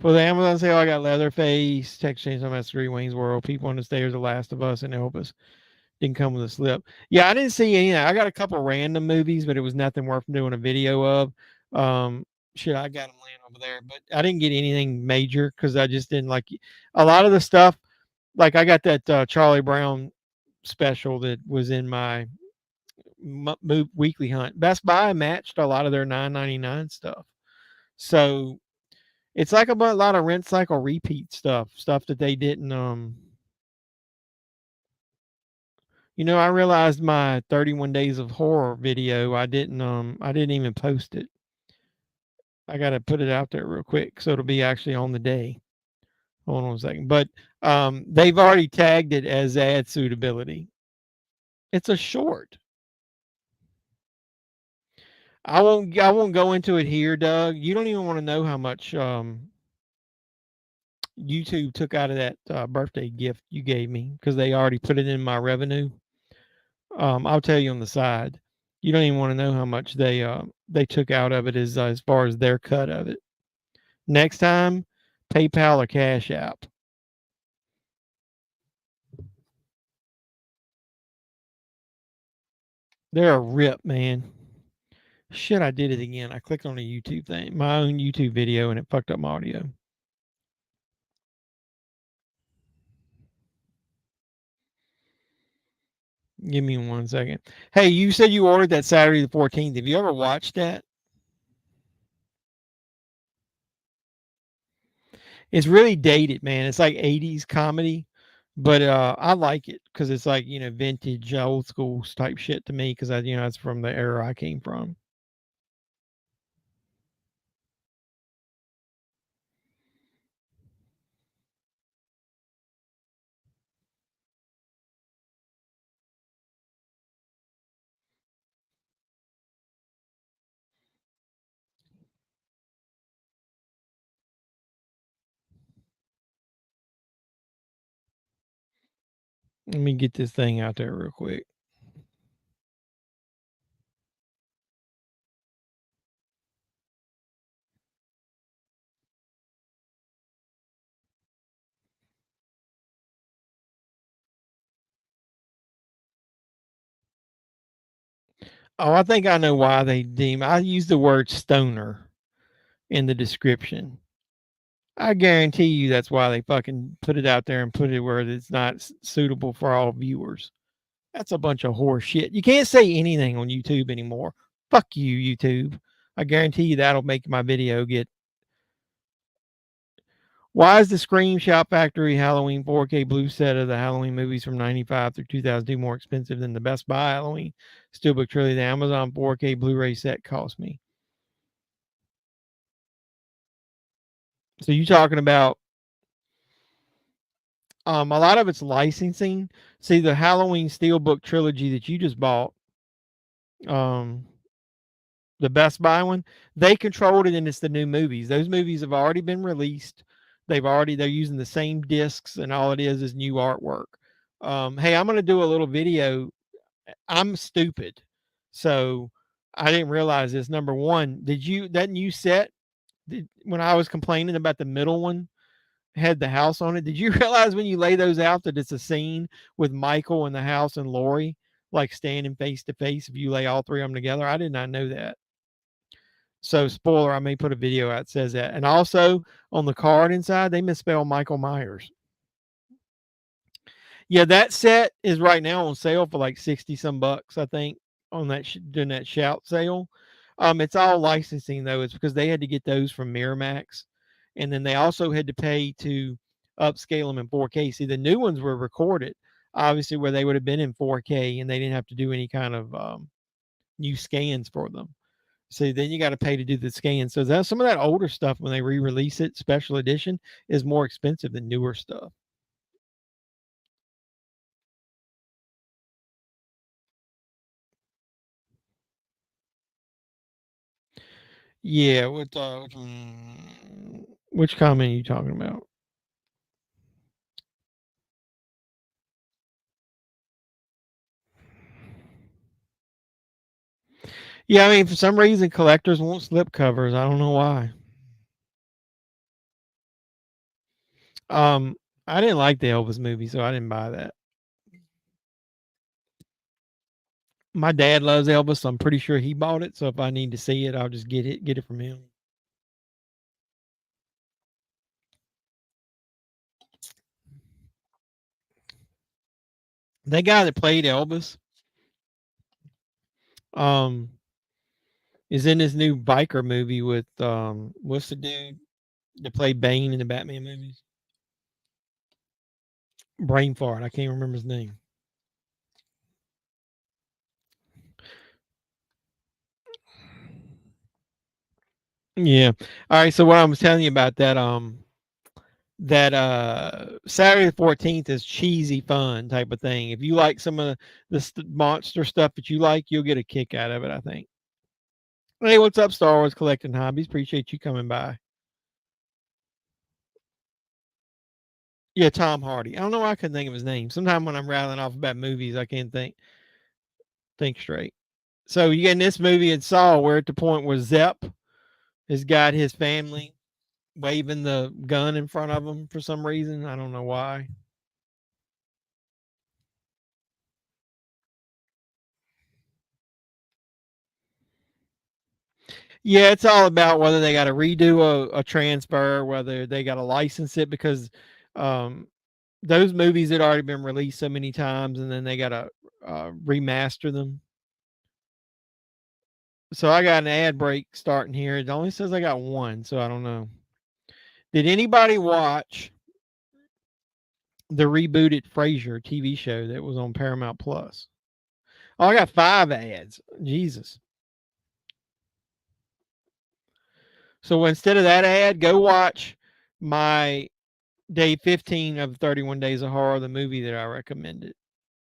Speaker 5: For the Amazon sale, I got Leatherface, Texas Chainsaw Massacre 3, Wayne's World, People on the Stairs, The Last of Us, and Elvis. Didn't come with a slip. Yeah, I didn't see any. I got a couple random movies, but it was nothing worth doing a video of. Shit, I got them laying over there, but I didn't get anything major because I just didn't like a lot of the stuff. Like I got that Charlie Brown special that was in my weekly hunt. Best Buy matched a lot of their $9.99 stuff, so it's like a lot of rent cycle repeat stuff that they didn't. I realized my 31 Days of Horror video, I didn't even post it. I got to put it out there real quick so it'll be actually on the day. Hold on a second. But they've already tagged it as ad suitability. It's a short. I won't go into it here, Doug. You don't even want to know how much YouTube took out of that birthday gift you gave me because they already put it in my revenue. I'll tell you on the side. You don't even want to know how much they took out of it as far as their cut of it. Next time, PayPal or Cash App. They're a rip, man. Shit, I did it again. I clicked on a YouTube thing, my own YouTube video, and it fucked up my audio. Give me 1 second. Hey, you said you ordered that Saturday the 14th. Have you ever watched that? It's really dated, man. It's like 80s comedy, but I like it because it's like, vintage, old school type shit to me because it's from the era I came from. Let me get this thing out there real quick. Oh, I think I know why they deem. I use the word stoner in the description. I guarantee you that's why they fucking put it out there and put it where it's not suitable for all viewers. That's a bunch of horse shit. You can't say anything on YouTube anymore. Fuck you, YouTube. I guarantee you that'll make my video get. Why is the Scream Shout Factory Halloween 4K blue set of the Halloween movies from 95 through 2002 more expensive than the Best Buy Halloween Steelbook Trilogy? The Amazon 4K Blu-ray set cost me. So you talking about a lot of it's licensing. See, the Halloween Steelbook Trilogy that you just bought, the Best Buy one, they controlled it and it's the new movies. Those movies have already been released. They're using the same discs and all it is new artwork. Hey, I'm going to do a little video. I'm stupid. So I didn't realize this. Number one, that new set, when I was complaining about the middle one, had the house on it. Did you realize when you lay those out that it's a scene with Michael in the house and Lori, like standing face to face if you lay all three of them together? I did not know that. So, spoiler, I may put a video out that says that. And also, on the card inside, they misspelled Michael Myers. Yeah, that set is right now on sale for like 60 some bucks, I think, on that doing that shout sale. It's all licensing though. It's because they had to get those from Miramax, and then they also had to pay to upscale them in 4K. See, the new ones were recorded, obviously, where they would have been in 4K, and they didn't have to do any kind of new scans for them. So then you got to pay to do the scan. So that some of that older stuff when they re-release it, special edition, is more expensive than newer stuff. Yeah, which comment are you talking about? Yeah, I mean, for some reason, collectors won't slip covers. I don't know why. Um, I didn't like the Elvis movie, so I didn't buy that. My dad loves Elvis, so I'm pretty sure he bought it. So if I need to see it, I'll just get it from him. That guy that played Elvis, um, is in this new biker movie with what's the dude that played Bane in the Batman movies? Brain fart. I can't remember his name. Yeah. All right. So what I was telling you about that Saturday the 14th is cheesy fun type of thing. If you like some of the monster stuff that you like, you'll get a kick out of it, I think. Hey, what's up, Star Wars collecting hobbies? Appreciate you coming by. Yeah, Tom Hardy. I don't know why I couldn't think of his name. Sometimes when I'm rattling off about movies, I can't think straight. So you get in this movie at Saw, we're at the point where Zepp has got his family waving the gun in front of him for some reason. I don't know why. Yeah, it's all about whether they got to redo a transfer, whether they got to license it because um, those movies had already been released so many times, and then they got to remaster them. So I got an ad break starting here. It only says I got one, so I don't know. Did anybody watch the rebooted Frasier TV show that was on Paramount Plus? Oh, I got 5 ads. Jesus. So instead of that ad, go watch my day 15 of 31 Days of Horror, the movie that I recommended.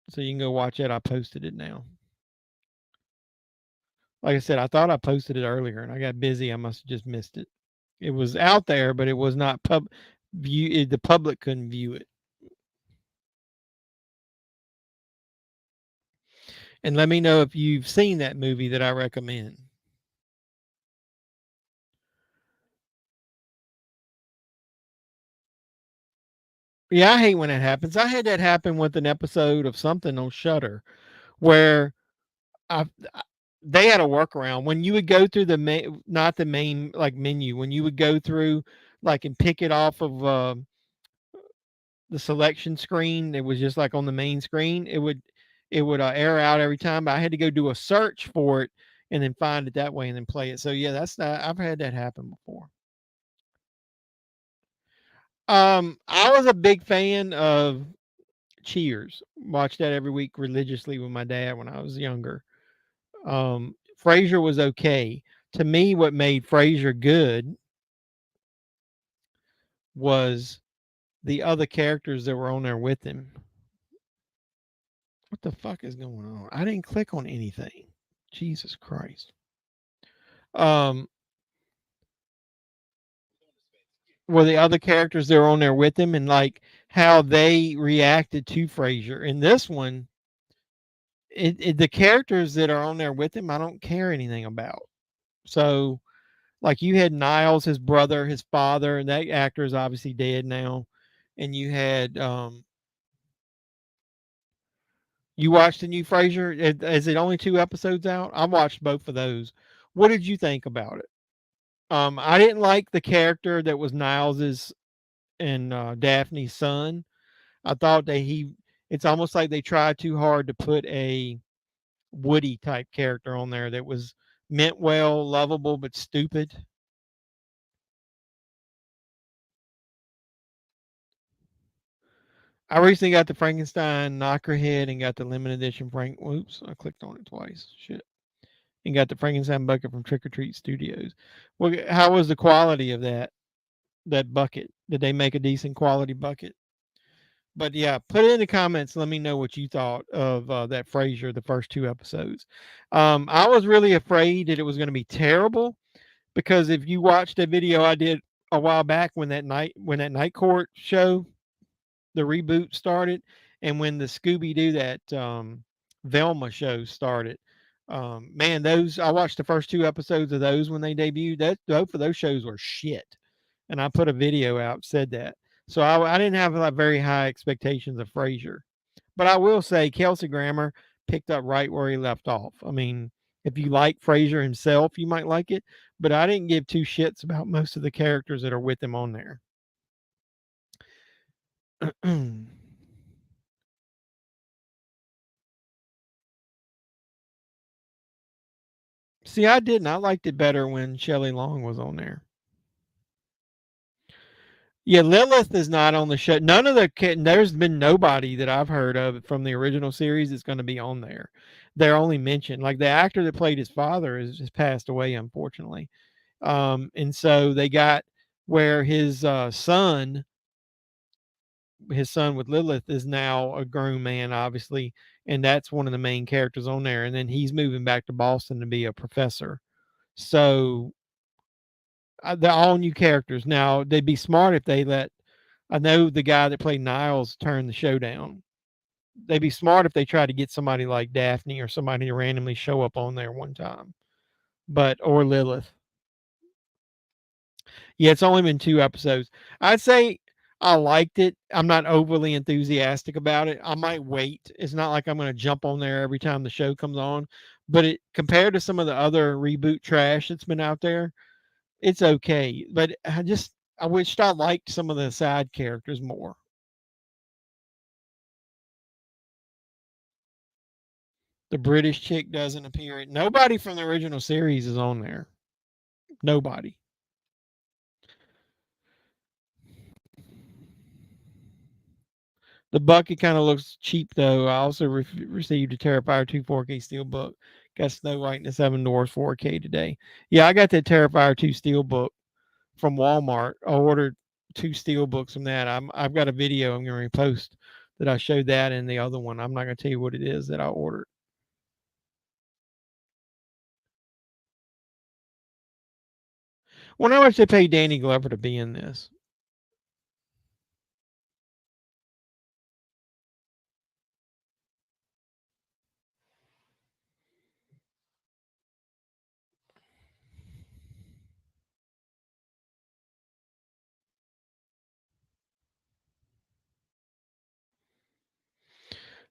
Speaker 5: So you can go watch it. I posted it now. Like I said, I thought I posted it earlier and I got busy. I must have just missed it. It was out there, but it was not the public couldn't view it. And let me know if you've seen that movie that I recommend. Yeah, I hate when that happens. I had that happen with an episode of something on Shutter where I they had a workaround when you would go through the not the main like menu when you would go through like and pick it off of the selection screen. It was just like on the main screen. It would error out every time. But I had to go do a search for it and then find it that way and then play it. So yeah, that's not. I've had that happen before. I was a big fan of Cheers. Watched that every week religiously with my dad when I was younger. Frasier was okay. To me, what made Frasier good was the other characters that were on there with him. What the fuck is going on? I didn't click on anything. Jesus Christ. Um, were the other characters that were on there with him and like how they reacted to Frasier. In this one, the characters that are on there with him, I don't care anything about. So, like you had Niles, his brother, his father, and that actor is obviously dead now. And you had you watched the new Frasier? Is it only 2 episodes out? I watched both of those. What did you think about it? I didn't like the character that was Niles's and Daphne's son. I thought that it's almost like they tried too hard to put a Woody type character on there that was meant well, lovable, but stupid. I recently got the Frankenstein Knockerhead and got the limited edition Frank. Whoops, I clicked on it twice. Shit. and got the Frankenstein bucket from Trick or Treat Studios. Well, how was the quality of that bucket? Did they make a decent quality bucket? But yeah, put it in the comments. Let me know what you thought of that Frasier, the first 2 episodes. I was really afraid that it was going to be terrible because if you watched a video I did a while back when that night court show, the reboot started, and when the Scooby Doo that Velma show started, man, those I watched the first 2 episodes of those when they debuted. That both of those shows were shit, and I put a video out said that. So I didn't have like very high expectations of Frasier, but I will say Kelsey Grammer picked up right where he left off. I mean, if you like Frasier himself, you might like it, but I didn't give two shits about most of the characters that are with him on there. See, I didn't. I liked it better when Shelley Long was on there. Yeah, Lilith is not on the show. None of there's been nobody that I've heard of from the original series that's going to be on there. They're only mentioned. Like the actor that played his father has passed away, unfortunately. And so they got where his son with Lilith is now a grown man, obviously, and that's one of the main characters on there. And then he's moving back to Boston to be a professor. So they're all new characters. Now they'd be smart if they let. I know the guy that played Niles turned the show down. They'd be smart if they tried to get somebody like Daphne or somebody to randomly show up on there one time, or Lilith. Yeah, it's only been 2 episodes. I'd say I liked it. I'm not overly enthusiastic about it. I might wait. It's not like I'm going to jump on there every time the show comes on, but compared to some of the other reboot trash that's been out there, it's okay. But I wished I liked some of the side characters more. The British chick doesn't appear. Nobody from the original series is on there. Nobody. The bucket kind of looks cheap though. I also received a Terrifier 2 4K Steelbook. Got Snow White and the Seven Dwarfs 4K today. Yeah, I got that Terrifier 2 Steelbook from Walmart. I ordered 2 Steelbooks from that. I've got a video I'm going to repost that I showed that and the other one. I'm not going to tell you what it is that I ordered. Well, how much they pay Danny Glover to be in this?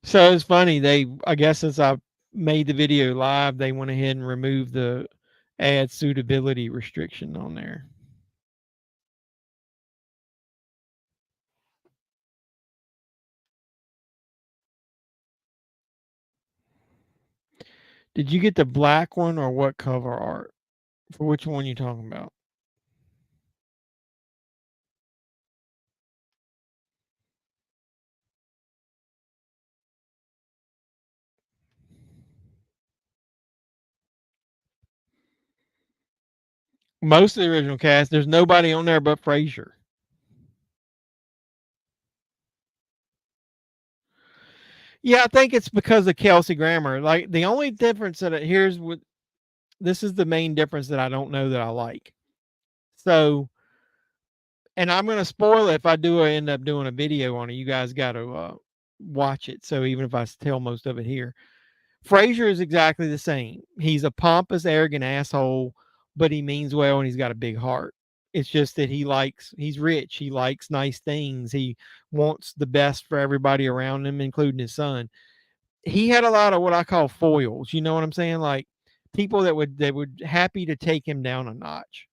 Speaker 5: So it's funny. I guess since I made the video live, they went ahead and removed the ad suitability restriction on there. Did you get the black one or what cover art? For which one are you talking about? Most of the original cast, there's nobody on there but Frasier. Yeah, I think it's because of Kelsey Grammer. Like the only difference this is the main difference that I don't know that I like. So, and I'm gonna spoil it if I do end up doing a video on it. You guys got to watch it. So even if I tell most of it here, Frasier is exactly the same. He's a pompous, arrogant asshole, but he means well and he's got a big heart. It's just that he's rich. He likes nice things. He wants the best for everybody around him, including his son. He had a lot of what I call foils. You know what I'm saying? Like people that would happy to take him down a notch.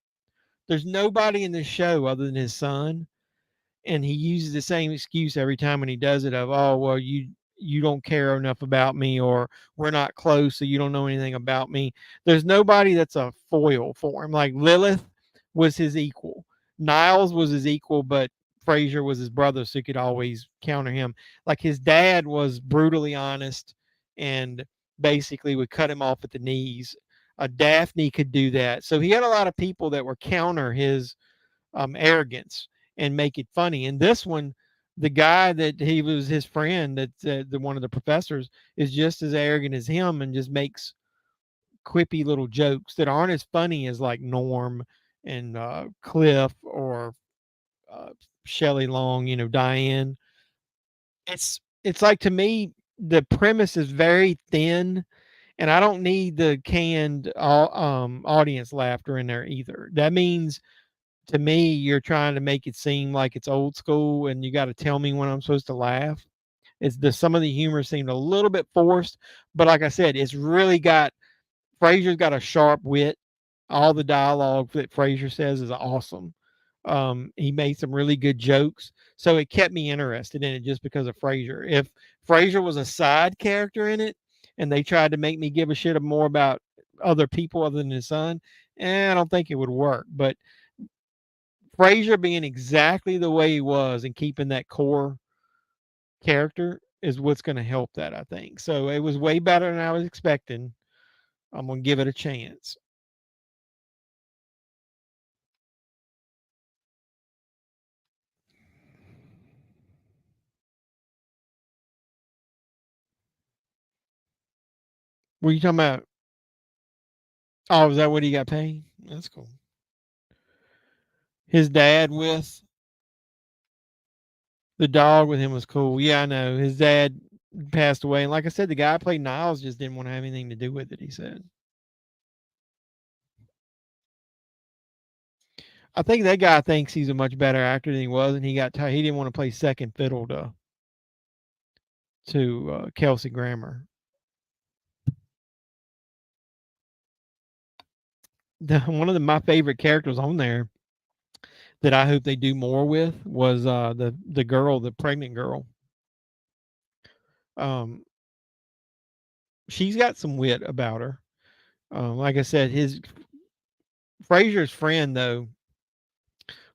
Speaker 5: There's nobody in this show other than his son, and he uses the same excuse every time when he does it of, oh well, you don't care enough about me, or we're not close, so you don't know anything about me. There's nobody that's a foil for him. Like Lilith was his equal, Niles was his equal, but Frasier was his brother, so he could always counter him. Like his dad was brutally honest and basically would cut him off at the knees. Daphne could do that. So he had a lot of people that were counter his arrogance and make it funny. And this one, the guy that he was his friend, that the one of the professors, is just as arrogant as him and just makes quippy little jokes that aren't as funny as like Norm and Cliff or uh, Shelley Long, Diane. It's like, to me, the premise is very thin, and I don't need the canned audience laughter in there either. That means, to me, you're trying to make it seem like it's old school, and you got to tell me when I'm supposed to laugh. Some of the humor seemed a little bit forced, but like I said, it's really got Frasier's got a sharp wit. All the dialogue that Frasier says is awesome. He made some really good jokes, so it kept me interested in it just because of Frasier. If Frasier was a side character in it, and they tried to make me give a shit more about other people other than his son, I don't think it would work. But Frasier being exactly the way he was and keeping that core character is what's going to help that, I think. So it was way better than I was expecting. I'm going to give it a chance. What are you talking about? Oh, is that what he got paid? That's cool. His dad with the dog with him was cool. Yeah, I know. His dad passed away. And like I said, the guy who played Niles just didn't want to have anything to do with it, he said. I think that guy thinks he's a much better actor than he was, and he got tired. He didn't want to play second fiddle to Kelsey Grammer. One of my favorite characters on there that I hope they do more with was the girl, the pregnant girl. Um, she's got some wit about her. Like I said, his Frasier's friend though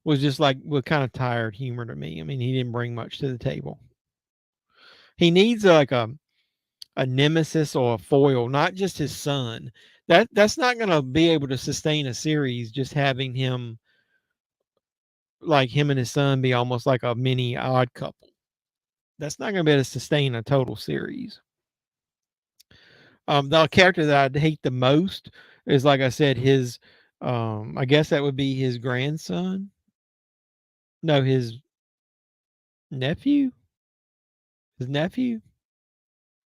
Speaker 5: was just like what kind of tired humor to me. I mean, he didn't bring much to the table. He needs like a nemesis or a foil, not just his son. That's not going to be able to sustain a series. Just having him, like him and his son, be almost like a mini Odd Couple. That's not going to be able to sustain a total series. The character that I hate the most is, like I said, his. I guess that would be his grandson. No, his nephew. His nephew.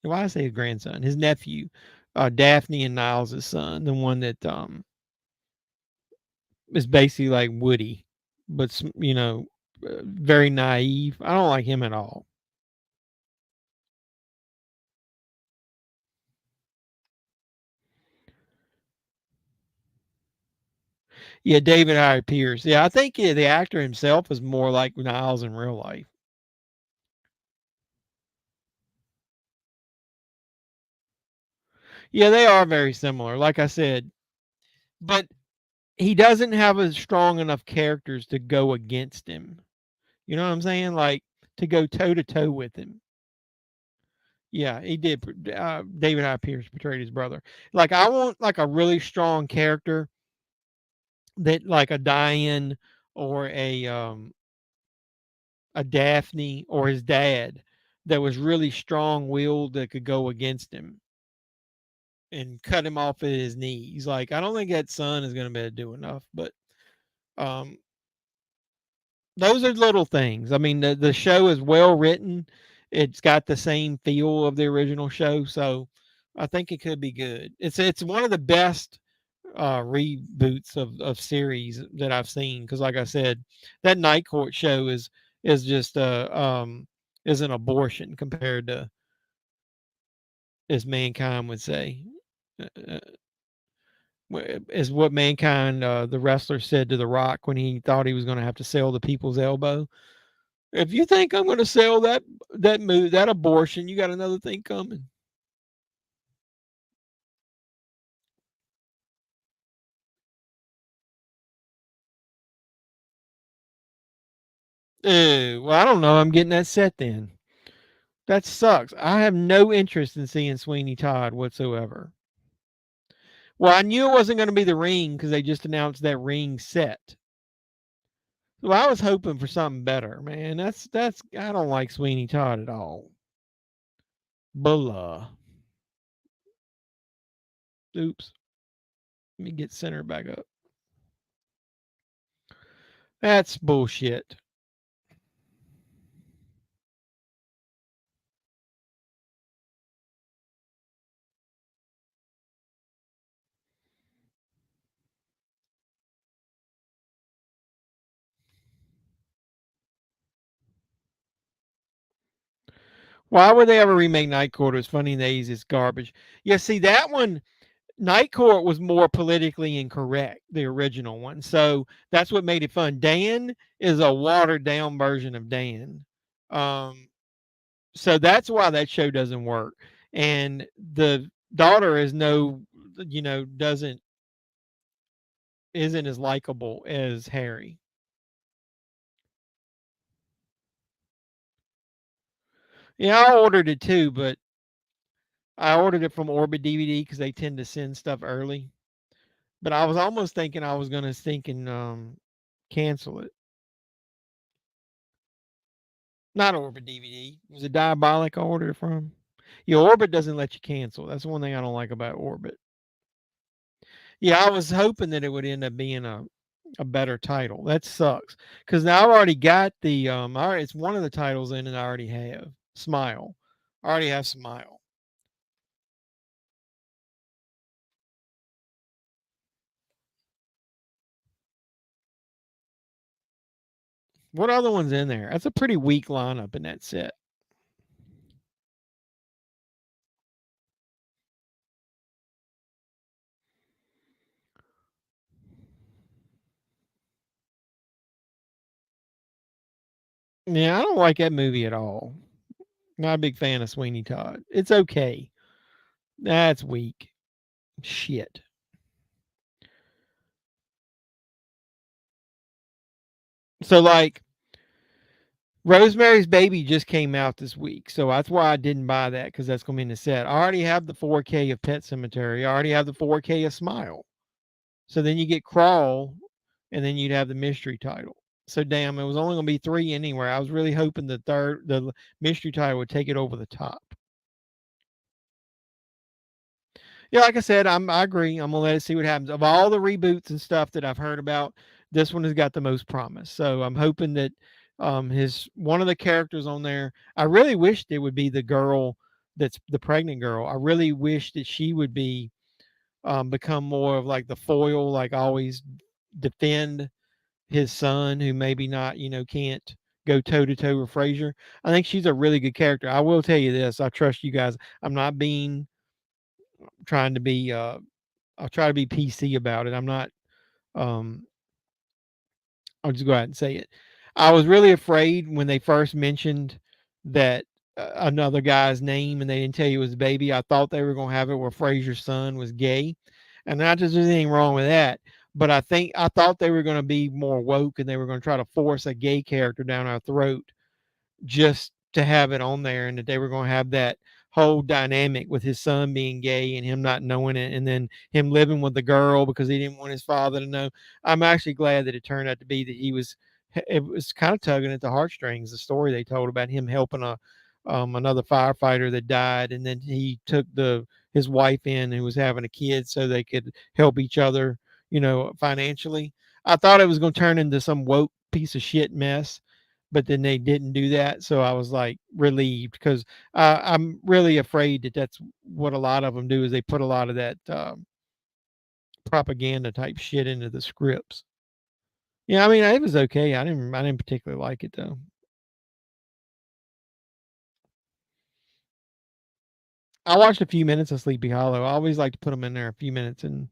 Speaker 5: Why did I say his grandson? His nephew, Daphne and Niles' son, the one that is basically like Woody, but very naive. I don't like him at all. Yeah, David Hyde Pierce. Yeah, I think the actor himself is more like Niles in real life. Yeah, they are very similar, like I said, but he doesn't have a strong enough characters to go against him. You know what I'm saying? Like, to go toe to toe with him. Yeah, he did. David I. Pierce portrayed his brother. Like, I want like a really strong character that, like a Diane or a Daphne or his dad, that was really strong willed, that could go against him and cut him off at his knees. Like, I don't think that son is going to be able to do enough, but um, those are little things. I mean, the show is well written. It's got the same feel of the original show, so I think it could be good. It's one of the best reboots of series that I've seen, because, like I said, that Night Court show is just is an abortion compared to, as Mankind would say. Uh, is what Mankind, the wrestler, said to The Rock when he thought he was going to have to sell the people's elbow. If you think I'm going to sell that abortion, you got another thing coming. Well, I don't know. I'm getting that set then. That sucks. I have no interest in seeing Sweeney Todd whatsoever. Well, I knew it wasn't going to be The Ring because they just announced that Ring set. So I was hoping for something better, man. That's I don't like Sweeney Todd at all. Blah. Oops. Let me get center back up. That's bullshit. Why would they ever remake Night Court? It was funny in the 80s. It's garbage. Yeah, see, that one, Night Court was more politically incorrect, the original one. So that's what made it fun. Dan is a watered down version of Dan. Um, so that's why that show doesn't work. And the daughter is doesn't isn't as likable as Harry. Yeah, I ordered it too, but I ordered it from Orbit DVD because they tend to send stuff early. But I was almost thinking I was gonna cancel it. Not Orbit DVD. It was a Diabolic I ordered it from. Yeah, Orbit doesn't let you cancel. That's one thing I don't like about Orbit. Yeah, I was hoping that it would end up being a better title. That sucks because now I've already got the it's one of the titles in it I already have. Smile. I already have Smile. What other ones in there? That's a pretty weak lineup in that set. Yeah, I don't like that movie at all. Not a big fan of Sweeney Todd. It's okay. That's weak. Shit. So like Rosemary's Baby just came out this week, so that's why I didn't buy that because that's gonna be in the set. I already have the 4K of Pet Cemetery. I already have the 4K of Smile. So then you get Crawl, and then you'd have the mystery title. So damn, it was only gonna be 3 anywhere. I was really hoping the mystery title would take it over the top. Yeah, like I said, I agree. I'm gonna let it see what happens. Of all the reboots and stuff that I've heard about, this one has got the most promise. So I'm hoping that his one of the characters on there. I really wished it would be the girl that's the pregnant girl. I really wish that she would be become more of like the foil, like always defend his son who maybe not, can't go toe to toe with Frazier. I think she's a really good character. I will tell you this. I trust you guys. I'm not being trying to be I'll try to be PC about it. I'm not um I'll just go ahead and say it. I was really afraid when they first mentioned that another guy's name and they didn't tell you it was baby. I thought they were going to have it where Frazier's son was gay. And not that there's anything wrong with that, but I thought they were going to be more woke and they were going to try to force a gay character down our throat just to have it on there, and that they were going to have that whole dynamic with his son being gay and him not knowing it, and then him living with the girl because he didn't want his father to know. I'm actually glad that it turned out to be that it was kind of tugging at the heartstrings, the story they told about him helping another firefighter that died, and then he took his wife in who was having a kid so they could help each other, financially. I thought it was going to turn into some woke piece of shit mess, but then they didn't do that. So I was like relieved because I'm really afraid that that's what a lot of them do is they put a lot of that propaganda type shit into the scripts. Yeah, I mean it was okay. I didn't particularly like it though. I watched a few minutes of Sleepy Hollow. I always like to put them in there a few minutes and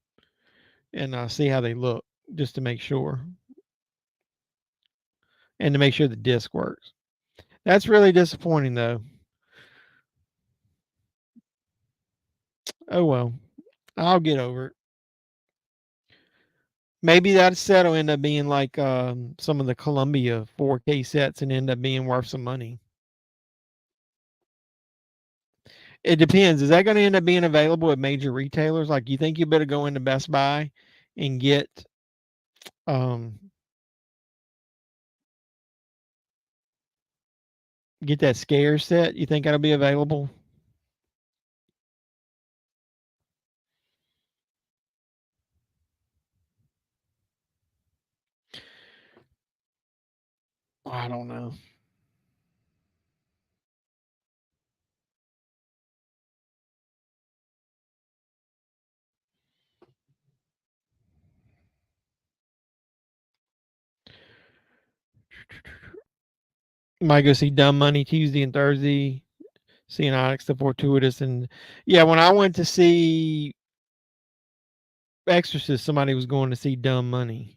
Speaker 5: see how they look just to make sure and to make sure the disc works. That's really disappointing though. Oh well, I'll get over it. Maybe that set will end up being like some of the Columbia 4K sets and end up being worth some money. It depends. Is that going to end up being available at major retailers? Like, you think you better go into Best Buy and um get that scare set? You think that'll be available? I don't know. Might go see Dumb Money Tuesday and Thursday. Seeing Onyx the Fortuitous, and yeah, when I went to see Exorcist, somebody was going to see Dumb Money.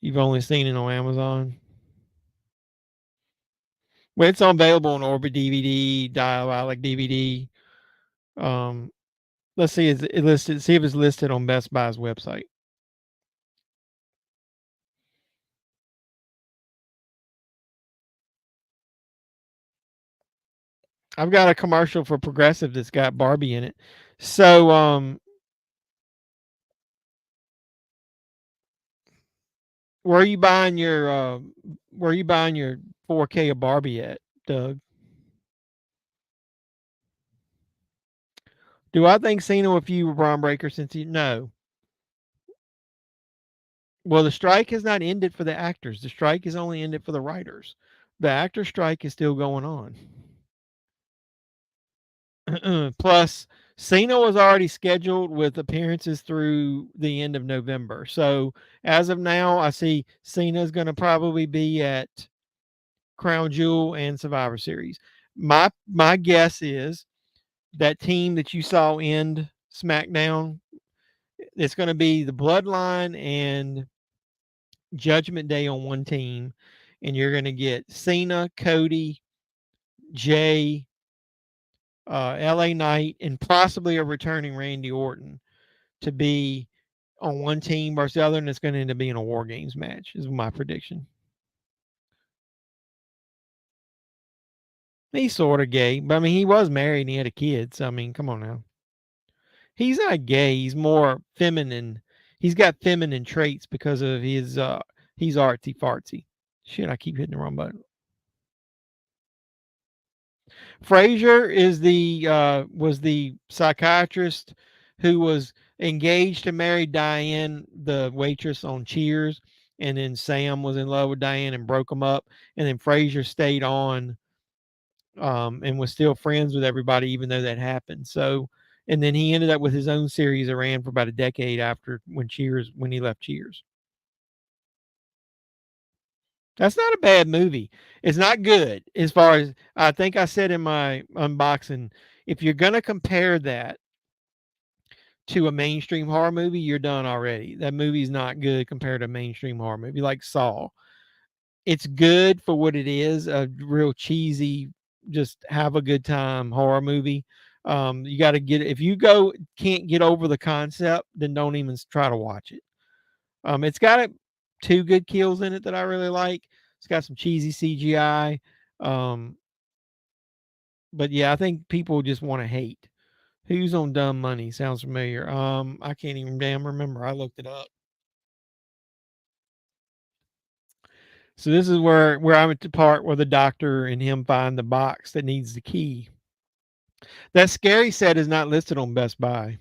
Speaker 5: You've only seen it on Amazon. Well, it's available on Orbit DVD, Dialectic DVD. Let's see, is it listed? See if it's listed on Best Buy's website. I've got a commercial for Progressive that's got Barbie in it. So, where are you buying your 4K of Barbie at, Doug? Do I think Cena a few Braun Breaker since he no? Well, the strike has not ended for the actors. The strike is only ended for the writers. The actor strike is still going on. Plus, Cena was already scheduled with appearances through the end of November. So as of now, I see Cena's going to probably be at Crown Jewel and Survivor Series. My guess is that team that you saw end SmackDown, it's going to be the Bloodline and Judgment Day on one team, and you're going to get Cena, Cody, Jay, LA Knight, and possibly a returning Randy Orton to be on one team versus the other, and it's going to end up being a War Games match, is my prediction. He's sort of gay, but I mean, he was married and he had a kid, so I mean, come on now. He's not gay, he's more feminine. He's got feminine traits because of his, he's artsy fartsy. Shit, I keep hitting the wrong button. Frazier is was the psychiatrist who was engaged to marry Diane, the waitress on Cheers, and then Sam was in love with Diane and broke them up, and then Frazier stayed on, and was still friends with everybody even though that happened. So, and then he ended up with his own series that ran for about a decade after when he left Cheers. That's not a bad movie. It's not good as far as I think I said in my unboxing. If you're going to compare that to a mainstream horror movie, you're done already. That movie's not good compared to a mainstream horror movie like Saw. It's good for what it is, a real cheesy, just have a good time horror movie. You got to get, if you can't get over the concept, then don't even try to watch it. It's got two good kills in it that I really like. It's got some cheesy CGI. But yeah, I think people just want to hate. Who's on Dumb Money? Sounds familiar. I can't even damn remember. I looked it up. So this is where I'm at the part where the doctor and him find the box that needs the key. That scary set is not listed on Best Buy.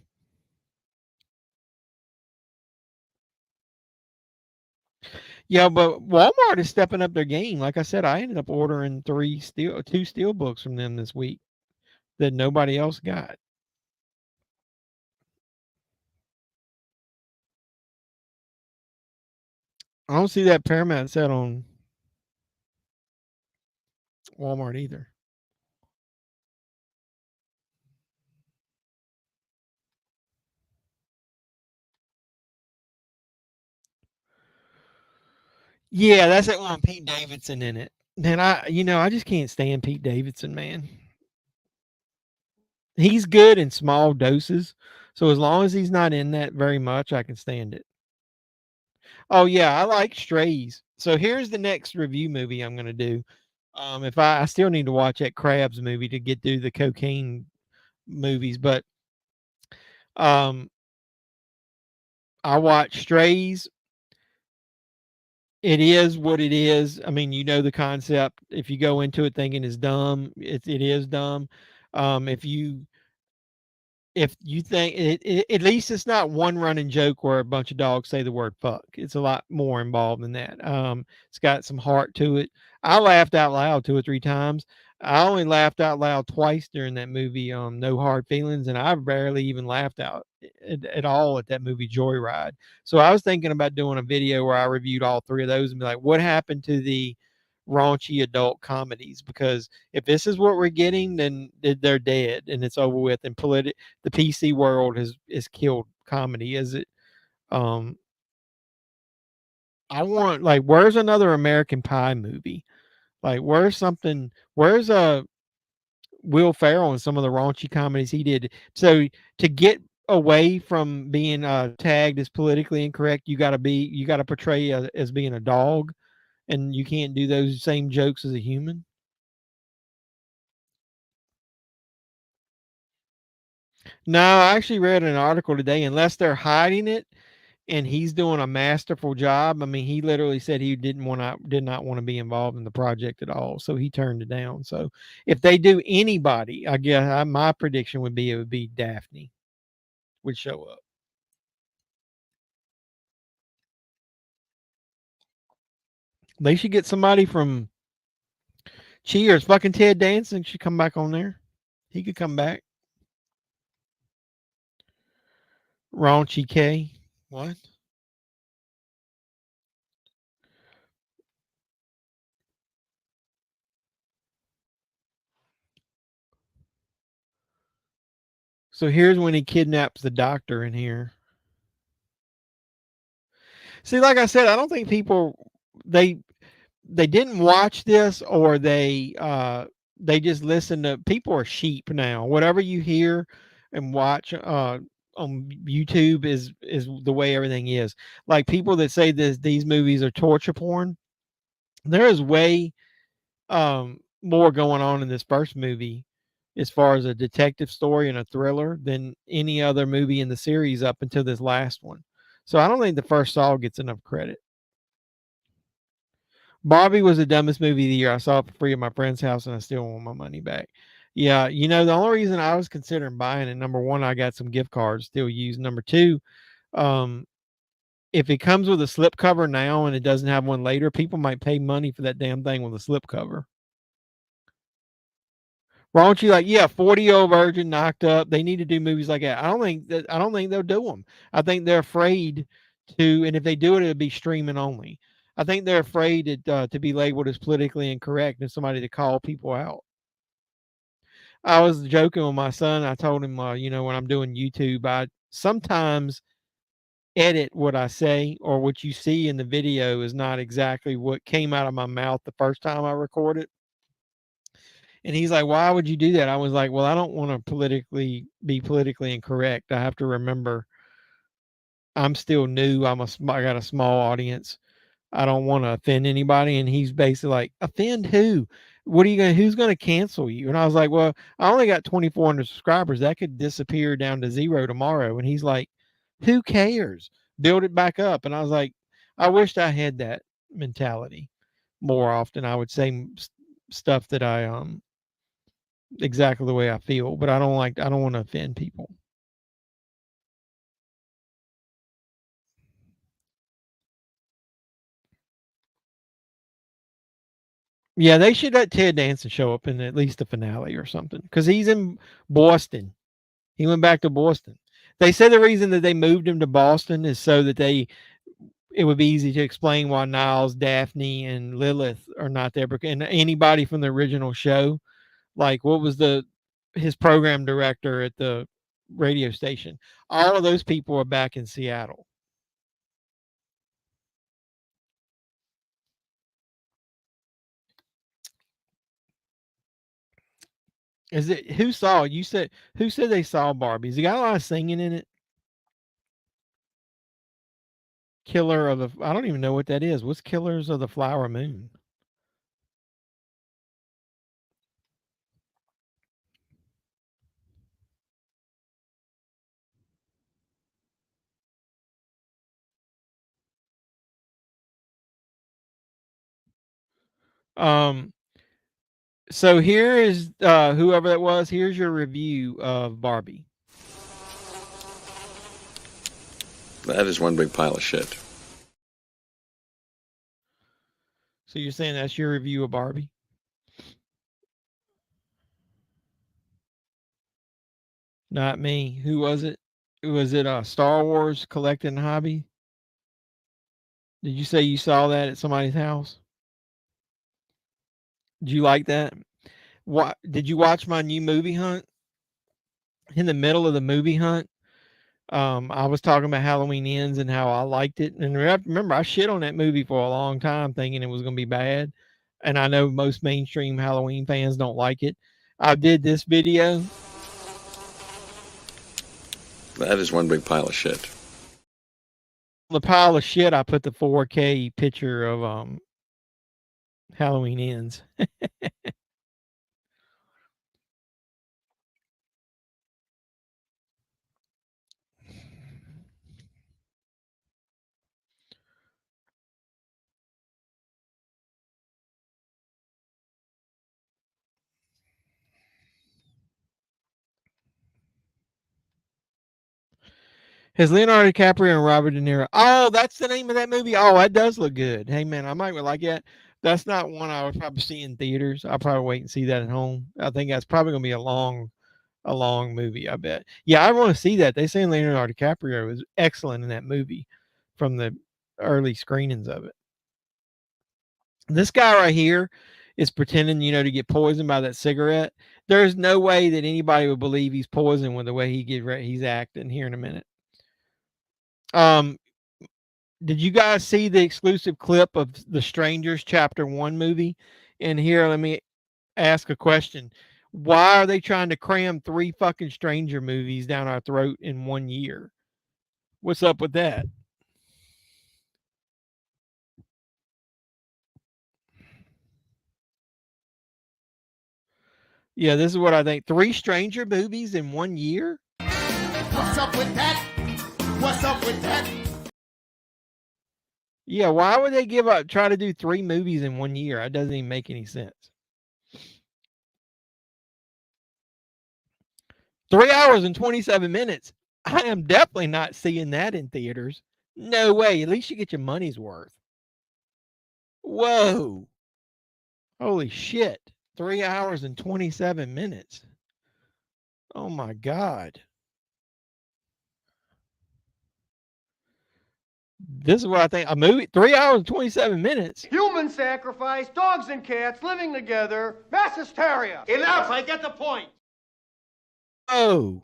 Speaker 5: Yeah, but Walmart is stepping up their game. Like I said, I ended up ordering two steel books from them this week that nobody else got. I don't see that Paramount set on Walmart either. Yeah, that's that one Pete Davidson in it. And I just can't stand Pete Davidson, man. He's good in small doses. So as long as he's not in that very much, I can stand it. Oh yeah, I like Strays. So here's the next review movie I'm going to do. If I still need to watch that Crabs movie to get through the cocaine movies, but um, I watched Strays. It is what it is. I mean, you know the concept. If you go into it thinking it's dumb, it is dumb. If you think at least it's not one running joke where a bunch of dogs say the word fuck. It's a lot more involved than that. It's got some heart to it. I laughed out loud 2 or 3 times. I only laughed out loud twice during that movie, No Hard Feelings, and I barely even laughed out at all at that movie Joyride. So I was thinking about doing a video where I reviewed all three of those and be like, what happened to the raunchy adult comedies? Because if this is what we're getting, then they're dead and it's over with. And the PC world has killed comedy. Is it? Um, I want, like, where's another American Pie movie? Like, where's something? Where's Will Ferrell and some of the raunchy comedies he did? So to get away from being tagged as politically incorrect, you got to portray as being a dog, and you can't do those same jokes as a human. No, I actually read an article today. Unless they're hiding it, and he's doing a masterful job. I mean, he literally said he did not want to be involved in the project at all, so he turned it down. So if they do anybody, I guess my prediction would be it would be Daphne would show up. They should get somebody from Cheers. Fucking Ted Danson should come back on there. He could come back. Raunchy K. What? So here's when he kidnaps the doctor in here. See, like I said, I don't think people they they didn't watch this, or they just listen to people are sheep now. Whatever you hear and watch on YouTube is the way everything is. Like people that say this these movies are torture porn, there is way more going on in this first movie as far as a detective story and a thriller than any other movie in the series up until this last one. So I don't think the first Saw gets enough credit. Barbie was the dumbest movie of the year. I saw it for free at my friend's house, and I still want my money back. Yeah, the only reason I was considering buying it, number one, I got some gift cards still used. Number two, um, if it comes with a slip cover now and it doesn't have one later, people might pay money for that damn thing with a slip cover. Why don't you, like, yeah, 40-year-old virgin knocked up. They need to do movies like that. I don't think they'll do them. I think they're afraid to, and if they do it, it'll be streaming only. I think they're afraid to be labeled as politically incorrect and somebody to call people out. I was joking with my son. I told him, when I'm doing YouTube, I sometimes edit what I say, or what you see in the video is not exactly what came out of my mouth the first time I recorded. And he's like, "Why would you do that?" I was like, "Well, I don't want to be politically incorrect. I have to remember I'm still new. I got a small audience. I don't want to offend anybody." And he's basically like, "Offend who? Who's gonna cancel you?" And I was like, "Well, I only got 2,400 subscribers. That could disappear down to zero tomorrow." And he's like, "Who cares? Build it back up." And I was like, I wished I had that mentality more often. I would say stuff that I exactly the way I feel, but I don't want to offend people. Yeah, they should let Ted Danson show up in at least the finale or something, because he's in Boston. He went back to Boston. They said the reason that they moved him to Boston is so that it would be easy to explain why Niles, Daphne, and Lilith are not there. And anybody from the original show, like what was his program director at the radio station, all of those people are back in Seattle. Is it who saw you said who said they saw Barbie? Has it got a lot of singing in it? Killer of the I don't even know what that is. What's Killers of the Flower Moon? So here is whoever that was. Here's your review of Barbie.
Speaker 6: That is one big pile of shit.
Speaker 5: So you're saying that's your review of Barbie? Not me. Who was it? Was it Star Wars Collecting Hobby? Did you say you saw that at somebody's house? Did you like that? What did you watch my new movie hunt? In the middle of the movie hunt, I was talking about Halloween Ends and how I liked it. And remember, I shit on that movie for a long time thinking it was going to be bad. And I know most mainstream Halloween fans don't like it. I did this video.
Speaker 6: That is one big pile of shit.
Speaker 5: The pile of shit, I put the 4K picture of Halloween Ends. Has Leonardo DiCaprio and Robert De Niro? Oh, that's the name of that movie. Oh, that does look good. Hey man, I might like that. That's not one I would probably see in theaters. I'll probably wait and see that at home. I think that's probably gonna be a long movie. I bet. Yeah, I want to see that. They say Leonardo DiCaprio was excellent in that movie from the early screenings of it. This guy right here is pretending, to get poisoned by that cigarette. There's no way that anybody would believe he's poisoned with the way he's acting here in a minute. Did you guys see the exclusive clip of the Strangers Chapter 1 movie? And here, let me ask a question. Why are they trying to cram 3 fucking Stranger movies down our throat in 1 year? What's up with that? Yeah, this is what I think. 3 Stranger movies in 1 year?
Speaker 7: What's up with that? What's up with that?
Speaker 5: Yeah, why would they try to do 3 movies in 1 year? That doesn't even make any sense. 3 hours and 27 minutes. I am definitely not seeing that in theaters. No way. At least you get your money's worth. Whoa. Holy shit. 3 hours and 27 minutes. Oh my God. This is what I think. A movie, 3 hours and 27 minutes.
Speaker 7: Human sacrifice, dogs and cats living together, mass hysteria. Enough, I get the point.
Speaker 5: Oh.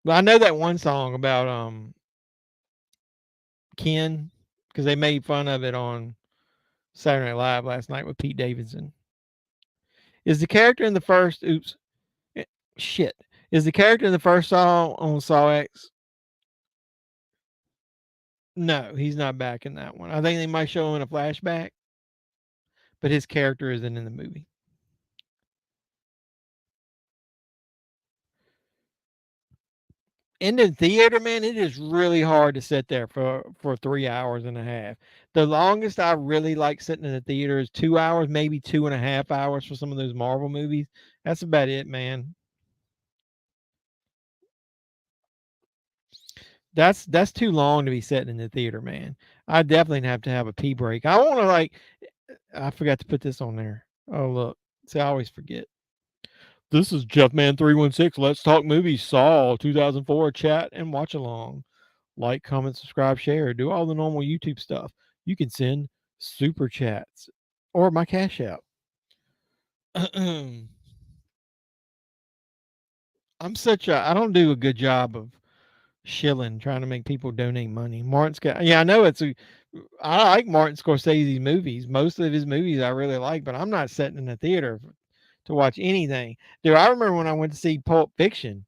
Speaker 5: Well, I know that one song about Ken, because they made fun of it on Saturday Night Live last night with Pete Davidson. Is the character in the first shit. Is the character in the first song on Saw X? No, he's not back in that one. I think they might show him in a flashback, but his character isn't in the movie. In the theater, man, it is really hard to sit there for 3 hours and a half. The longest I really like sitting in the theater is 2 hours, maybe 2.5 hours for some of those Marvel movies. That's about it, man. That's too long to be sitting in the theater, man. I definitely have to have a pee break. I want to I forgot to put this on there. Oh, look. See, I always forget. This is JEFFMAN316. Let's talk movies. Saw 2004. Chat and watch along. Like, comment, subscribe, share. Do all the normal YouTube stuff. You can send super chats or my Cashapp. I don't do a good job of shilling, trying to make people donate money. I know I like Martin Scorsese's movies. Most of his movies I really like, but I'm not sitting in the theater to watch anything. Dude, I remember when I went to see Pulp Fiction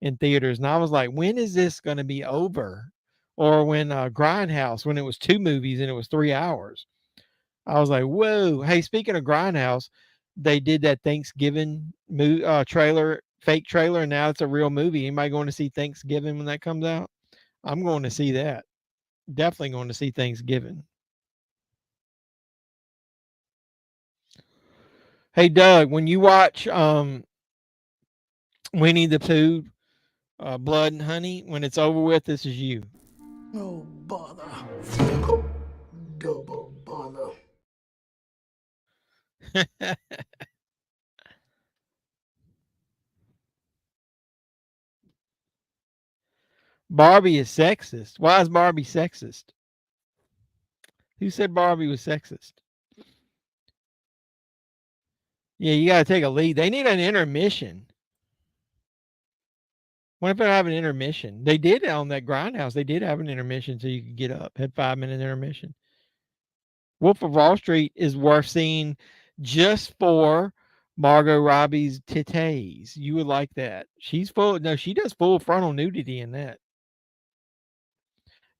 Speaker 5: in theaters, and I was like, when is this going to be over? Or when Grindhouse, when it was 2 movies and it was 3 hours. I was like, whoa. Hey, speaking of Grindhouse, they did that Thanksgiving trailer, fake trailer, and now it's a real movie. Anybody going to see Thanksgiving when that comes out? I'm going to see that. Definitely going to see Thanksgiving. Hey, Doug, when you watch Winnie the Pooh, Blood and Honey, when it's over with, this is you.
Speaker 8: Oh, bother. Double bother.
Speaker 5: Barbie is sexist. Why is Barbie sexist? Who said Barbie was sexist? Yeah, you got to take a lead. They need an intermission. What if they have an intermission? They did on that Grindhouse. They did have an intermission so you could get up. Had 5-minute intermission. Wolf of Wall Street is worth seeing just for Margot Robbie's titties. You would like that. She's full. No, she does full frontal nudity in that.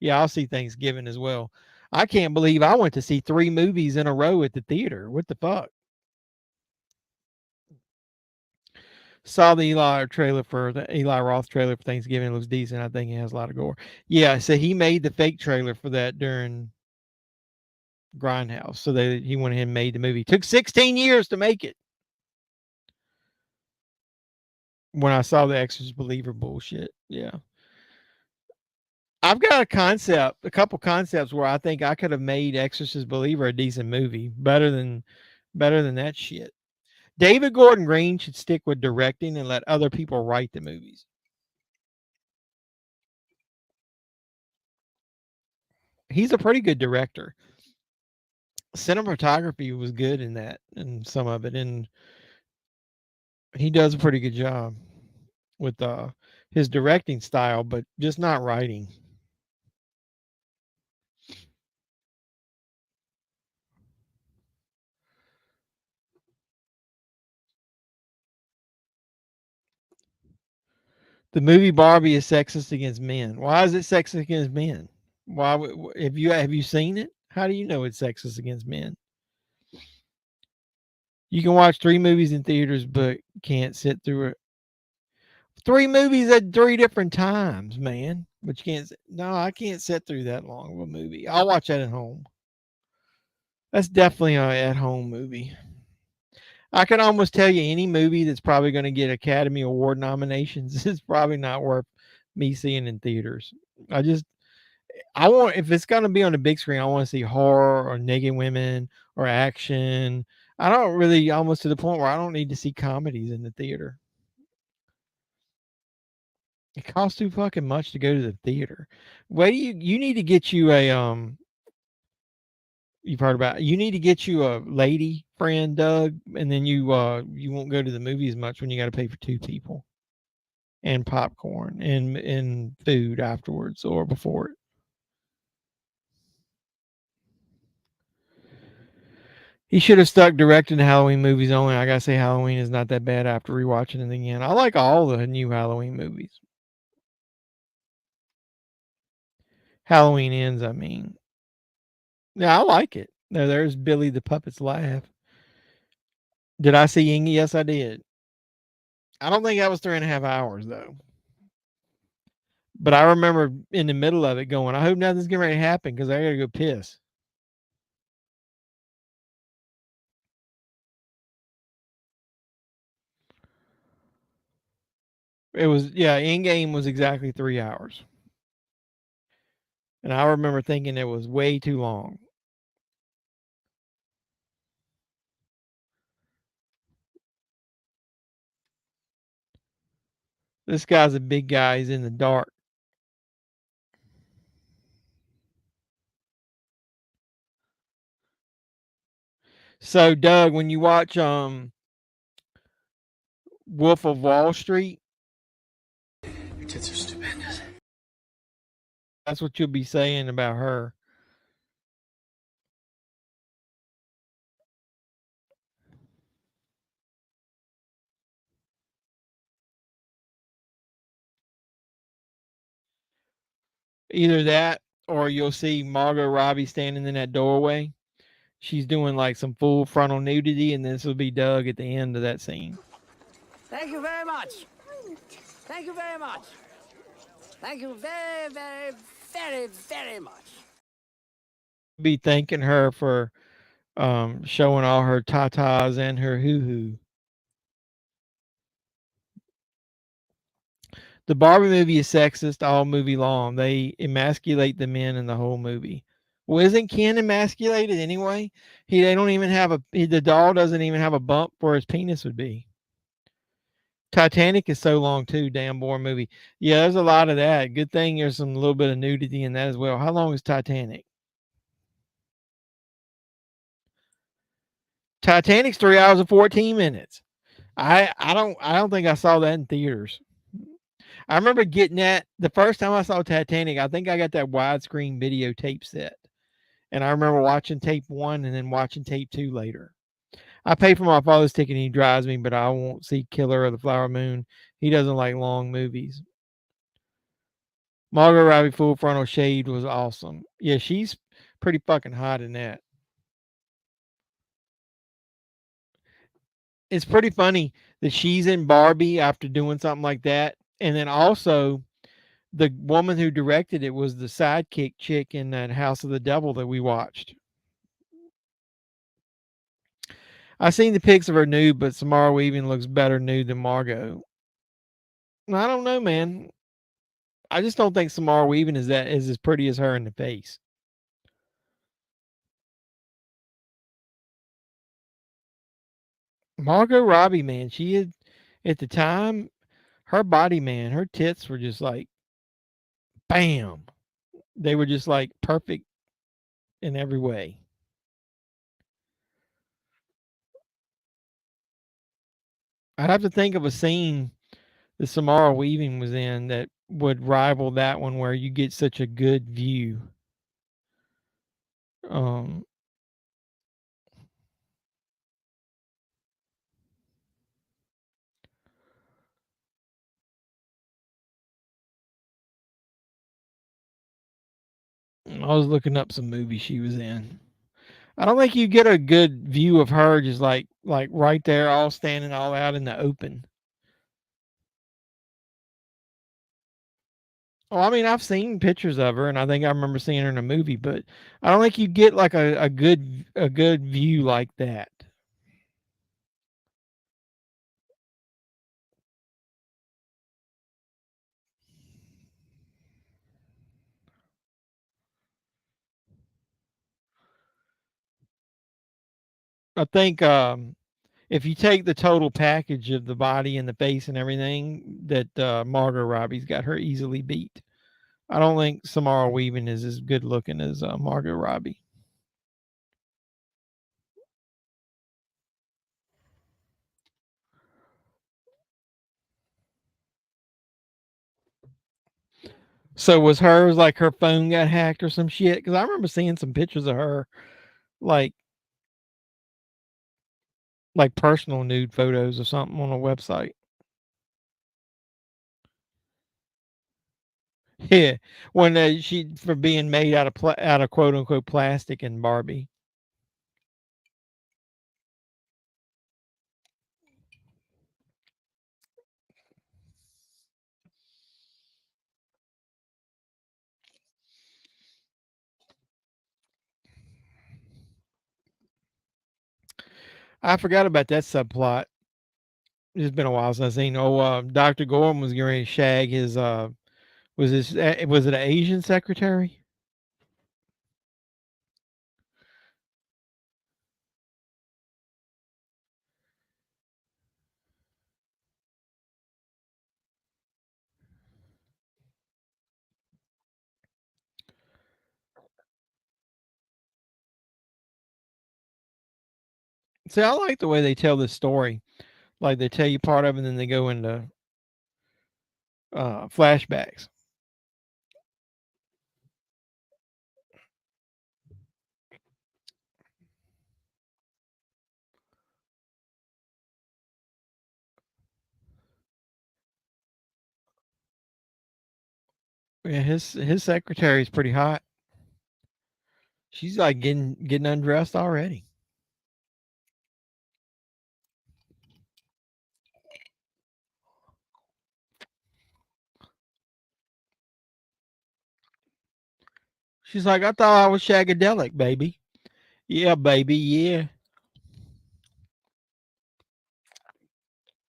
Speaker 5: Yeah, I'll see Thanksgiving as well. I can't believe I went to see 3 movies in a row at the theater. What the fuck? Saw the Eli trailer for the Eli Roth trailer for Thanksgiving. It looks decent. I think it has a lot of gore. Yeah, so he made the fake trailer for that during Grindhouse. So he went ahead and made the movie. It took 16 years to make it. When I saw the Exorcist Believer bullshit. Yeah. I've got a couple concepts where I think I could have made Exorcist Believer a decent movie. Better than that shit. David Gordon Green should stick with directing and let other people write the movies. He's a pretty good director. Cinematography was good in that and some of it, and he does a pretty good job with his directing style, but just not writing. The movie Barbie is sexist against men. Why is it sexist against men? Why have you seen it? How do you know it's sexist against men? You can watch 3 movies in theaters, but can't sit through it. 3 movies at 3 different times, man. But you can't. No, I can't sit through that long of a movie. I'll watch that at home. That's definitely an at-home movie. I can almost tell you any movie that's probably going to get Academy Award nominations is probably not worth me seeing in theaters. If it's going to be on the big screen, I want to see horror or naked women or action. I don't really, almost to the point where I don't need to see comedies in the theater. It costs too fucking much to go to the theater. You need to get you a you've heard about you need to get you a lady friend, Doug, and then you won't go to the movies much when you got to pay for 2 people and popcorn and food afterwards or before it. He should have stuck directing to Halloween movies only. I gotta say, Halloween is not that bad after rewatching it again. I like all the new Halloween movies. Halloween Ends, I mean. Yeah, I like it. There's Billy the Puppet's Laugh. Did I see Ingy? Yes, I did. I don't think that was 3.5 hours, though. But I remember in the middle of it going, I hope nothing's getting ready to happen because I gotta go piss. It was, yeah, in-game was exactly 3 hours. And I remember thinking it was way too long. This guy's a big guy. He's in the dark. So, Doug, when you watch Wolf of Wall Street,
Speaker 1: Your tits are stupendous.
Speaker 5: that's what you'll be saying about her. Either that or you'll see Margot Robbie standing in that doorway. She's doing like some full frontal nudity, and this will be Doug at the end of that scene.
Speaker 9: Thank you very much. Thank you very much. Thank you very, very, very, very much.
Speaker 5: Be thanking her for showing all her tatas and her hoo-hoo. The Barbie movie is sexist all movie long. They emasculate the men in the whole movie. Well, isn't Ken emasculated anyway? They don't even have the doll doesn't even have a bump where his penis would be. Titanic is so long too, damn boring movie. Yeah, there's a lot of that. Good thing there's some little bit of nudity in that as well. How long is Titanic? Titanic's 3 hours and 14 minutes. I don't think I saw that in theaters. I remember getting that the first time I saw Titanic. I think I got that widescreen videotape set, and I remember watching tape 1 and then watching tape 2 later. I pay for my father's ticket and he drives me, but I won't see Killer of the Flower Moon. He doesn't like long movies. Margot Robbie Full Frontal Shade was awesome. Yeah, she's pretty fucking hot in that. It's pretty funny that she's in Barbie after doing something like that. And then also, the woman who directed it was the sidekick chick in that House of the Devil that we watched. I've seen the pics of her nude, but Samara Weaving looks better nude than Margot. I don't know, man. I just don't think Samara Weaving is as pretty as her in the face. Margot Robbie, man, she had at the time, her body, man, her tits were just like bam. They were just like perfect in every way. I'd have to think of a scene that Samara Weaving was in that would rival that one where you get such a good view. Um, I was looking up some movies she was in. I don't think you get a good view of her just like right there, all standing all out in the open. Oh, I mean, I've seen pictures of her, and I think I remember seeing her in a movie, but I don't think you get like a good view like that. I think if you take the total package of the body and the face and everything, that Margot Robbie's got her easily beat. I don't think Samara Weaving is as good looking as Margot Robbie. So was hers like her phone got hacked or some shit? Because I remember seeing some pictures of her, like like personal nude photos or something on a website. Yeah, when she for being made out of quote unquote plastic in Barbie. I forgot about that subplot. It's been a while since I've seen. Oh, Dr. Gorham was getting ready to shag his. Was it an Asian secretary? See, I like the way they tell this story. Like they tell you part of it, and then they go into flashbacks. Yeah, his secretary is pretty hot. She's like getting undressed already. She's like, I thought I was shagadelic, baby. Yeah, baby, yeah.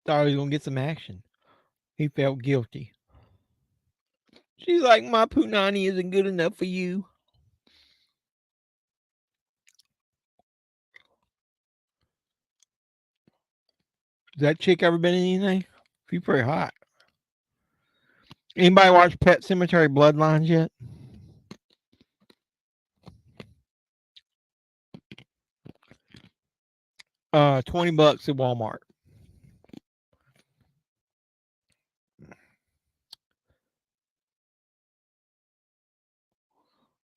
Speaker 5: Thought he was gonna get some action. He felt guilty. She's like, my punani isn't good enough for you. Has that chick ever been in anything? She's pretty hot. Anybody watch Pet Cemetery Bloodlines yet? $20 at Walmart.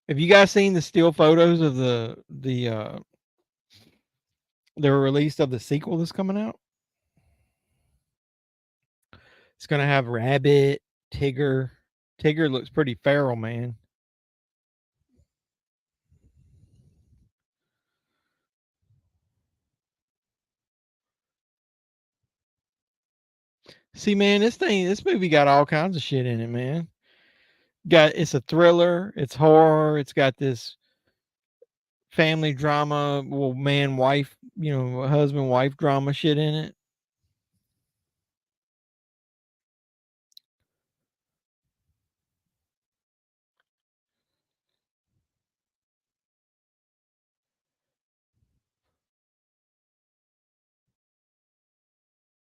Speaker 5: Have you guys seen the still photos of the release of the sequel that's coming out? It's gonna have Rabbit, Tigger. Tigger looks pretty feral, man. See, man, this movie got all kinds of shit in it, man. It's a thriller, it's horror, it's got this family drama, well, man, wife, husband, wife drama shit in it.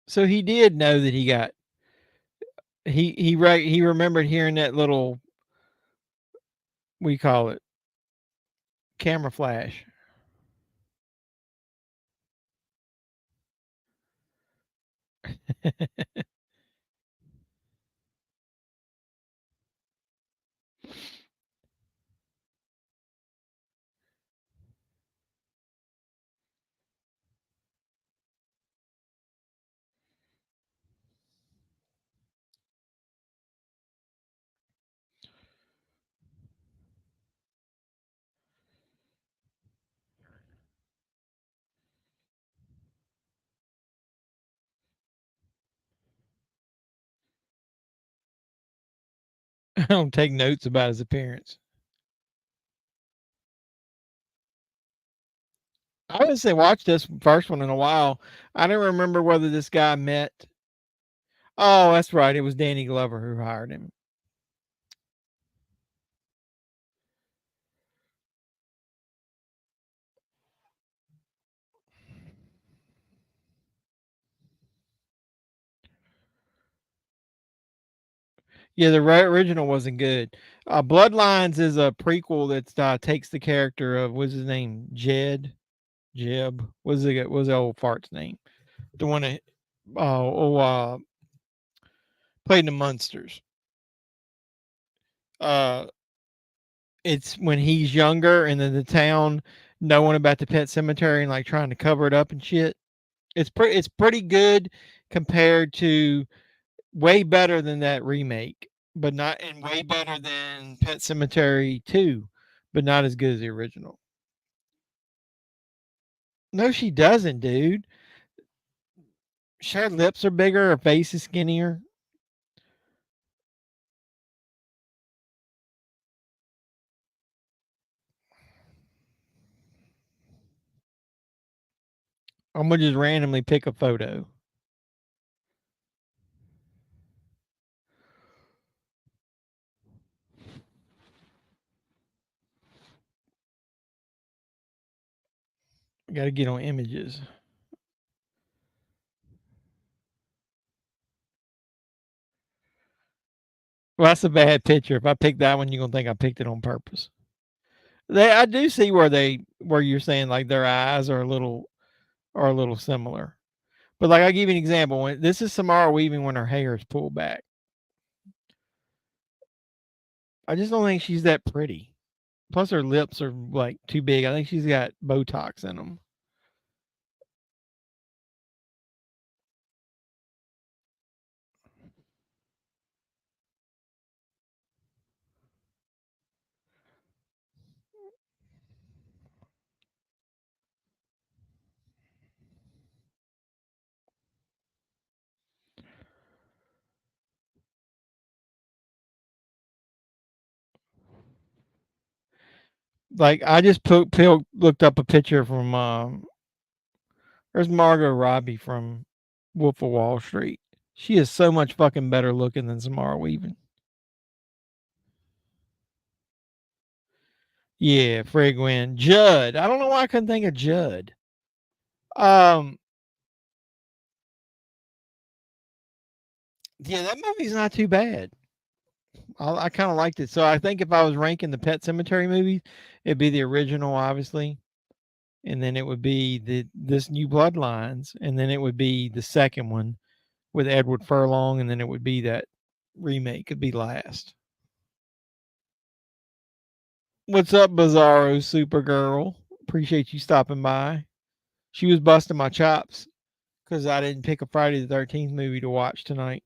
Speaker 5: So he did know that he remembered hearing that little, we call it, camera flash. I don't take notes about his appearance. I haven't say watched this first one in a while. I don't remember whether this guy met. Oh, that's right. It was Danny Glover who hired him. Yeah, the original wasn't good. Bloodlines is a prequel that takes the character of, what's his name, Jeb. What's the old fart's name? The one that played in the Munsters. It's when he's younger, and then the town knowing about the pet cemetery and like trying to cover it up and shit. It's pretty good compared to, way better than that remake, but not, and way better than Pet Cemetery 2, but not as good as the original. No, she doesn't, dude. Her lips are bigger, her face is skinnier. I'm gonna just randomly pick a photo. Got to get on images. Well, that's a bad picture. If I pick that one, you're gonna think I picked it on purpose. I do see where you're saying like their eyes are a little similar. But like, I give you an example. This is Samara Weaving when her hair is pulled back. I just don't think she's that pretty. Plus, her lips are like too big. I think she's got Botox in them. Like I just looked up a picture from there's Margot Robbie from Wolf of Wall Street. She is so much fucking better looking than Samara Weaving. Yeah, Fred Gwynn. Judd. I don't know why I couldn't think of Judd. Yeah, that movie's not too bad. I kind of liked it. So I think if I was ranking the Pet Cemetery movies, it'd be the original, obviously, and then it would be this New Bloodlines, and then it would be the second one with Edward Furlong, and then it would be that remake. It'd be last. What's up, Bizarro Supergirl? Appreciate you stopping by. She was busting my chops because I didn't pick a Friday the 13th movie to watch tonight.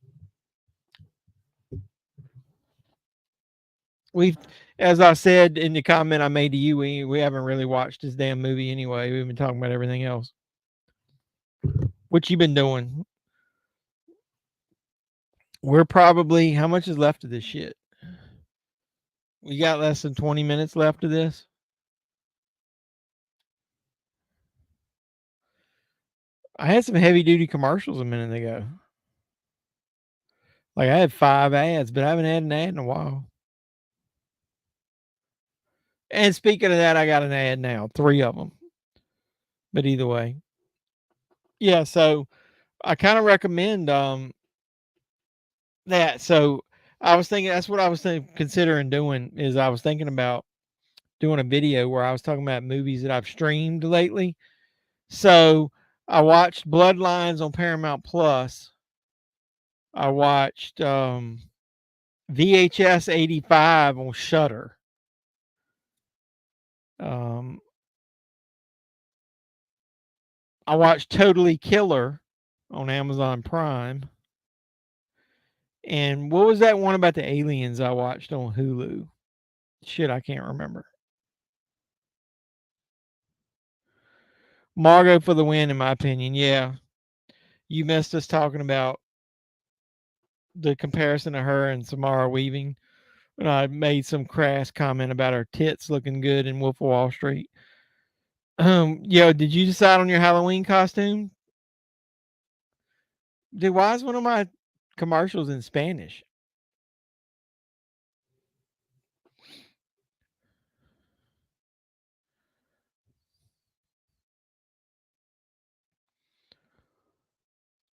Speaker 5: As I said in the comment I made to you, we haven't really watched this damn movie anyway. We've been talking about everything else. What you been doing? We're probably, how much is left of this shit? We got less than 20 minutes left of this. I had some heavy duty commercials a minute ago. Like I had 5 ads, but I haven't had an ad in a while. And speaking of that, I got an ad now, 3 of them. But either way. Yeah, so I kind of recommend that. So I was thinking, that's what I was considering doing, is I was thinking about doing a video where I was talking about movies that I've streamed lately. So I watched Bloodlines on Paramount Plus. I watched VHS 85 on Shudder. I watched Totally Killer on Amazon Prime. And what was that one about the aliens I watched on Hulu? Shit, I can't remember. Margot for the win, in my opinion. Yeah. You missed us talking about the comparison of her and Samara Weaving when I made some crass comment about her tits looking good in Wolf of Wall Street. Yo, did you decide on your Halloween costume? Dude, why is one of my commercials in Spanish?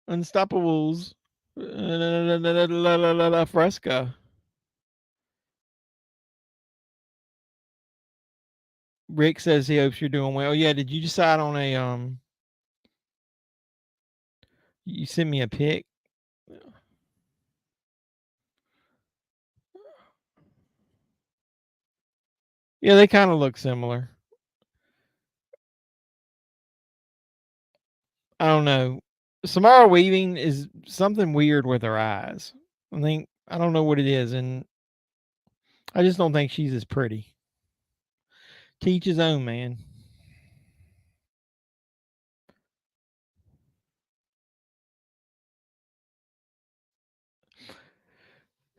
Speaker 5: Unstoppables. La Fresca. Rick says he hopes you're doing well. Yeah, did you decide on a you sent me a pic? Yeah, they kind of look similar. I don't know. Samara Weaving is something weird with her eyes. I don't know what it is, and I just don't think she's as pretty. Teach his own, man.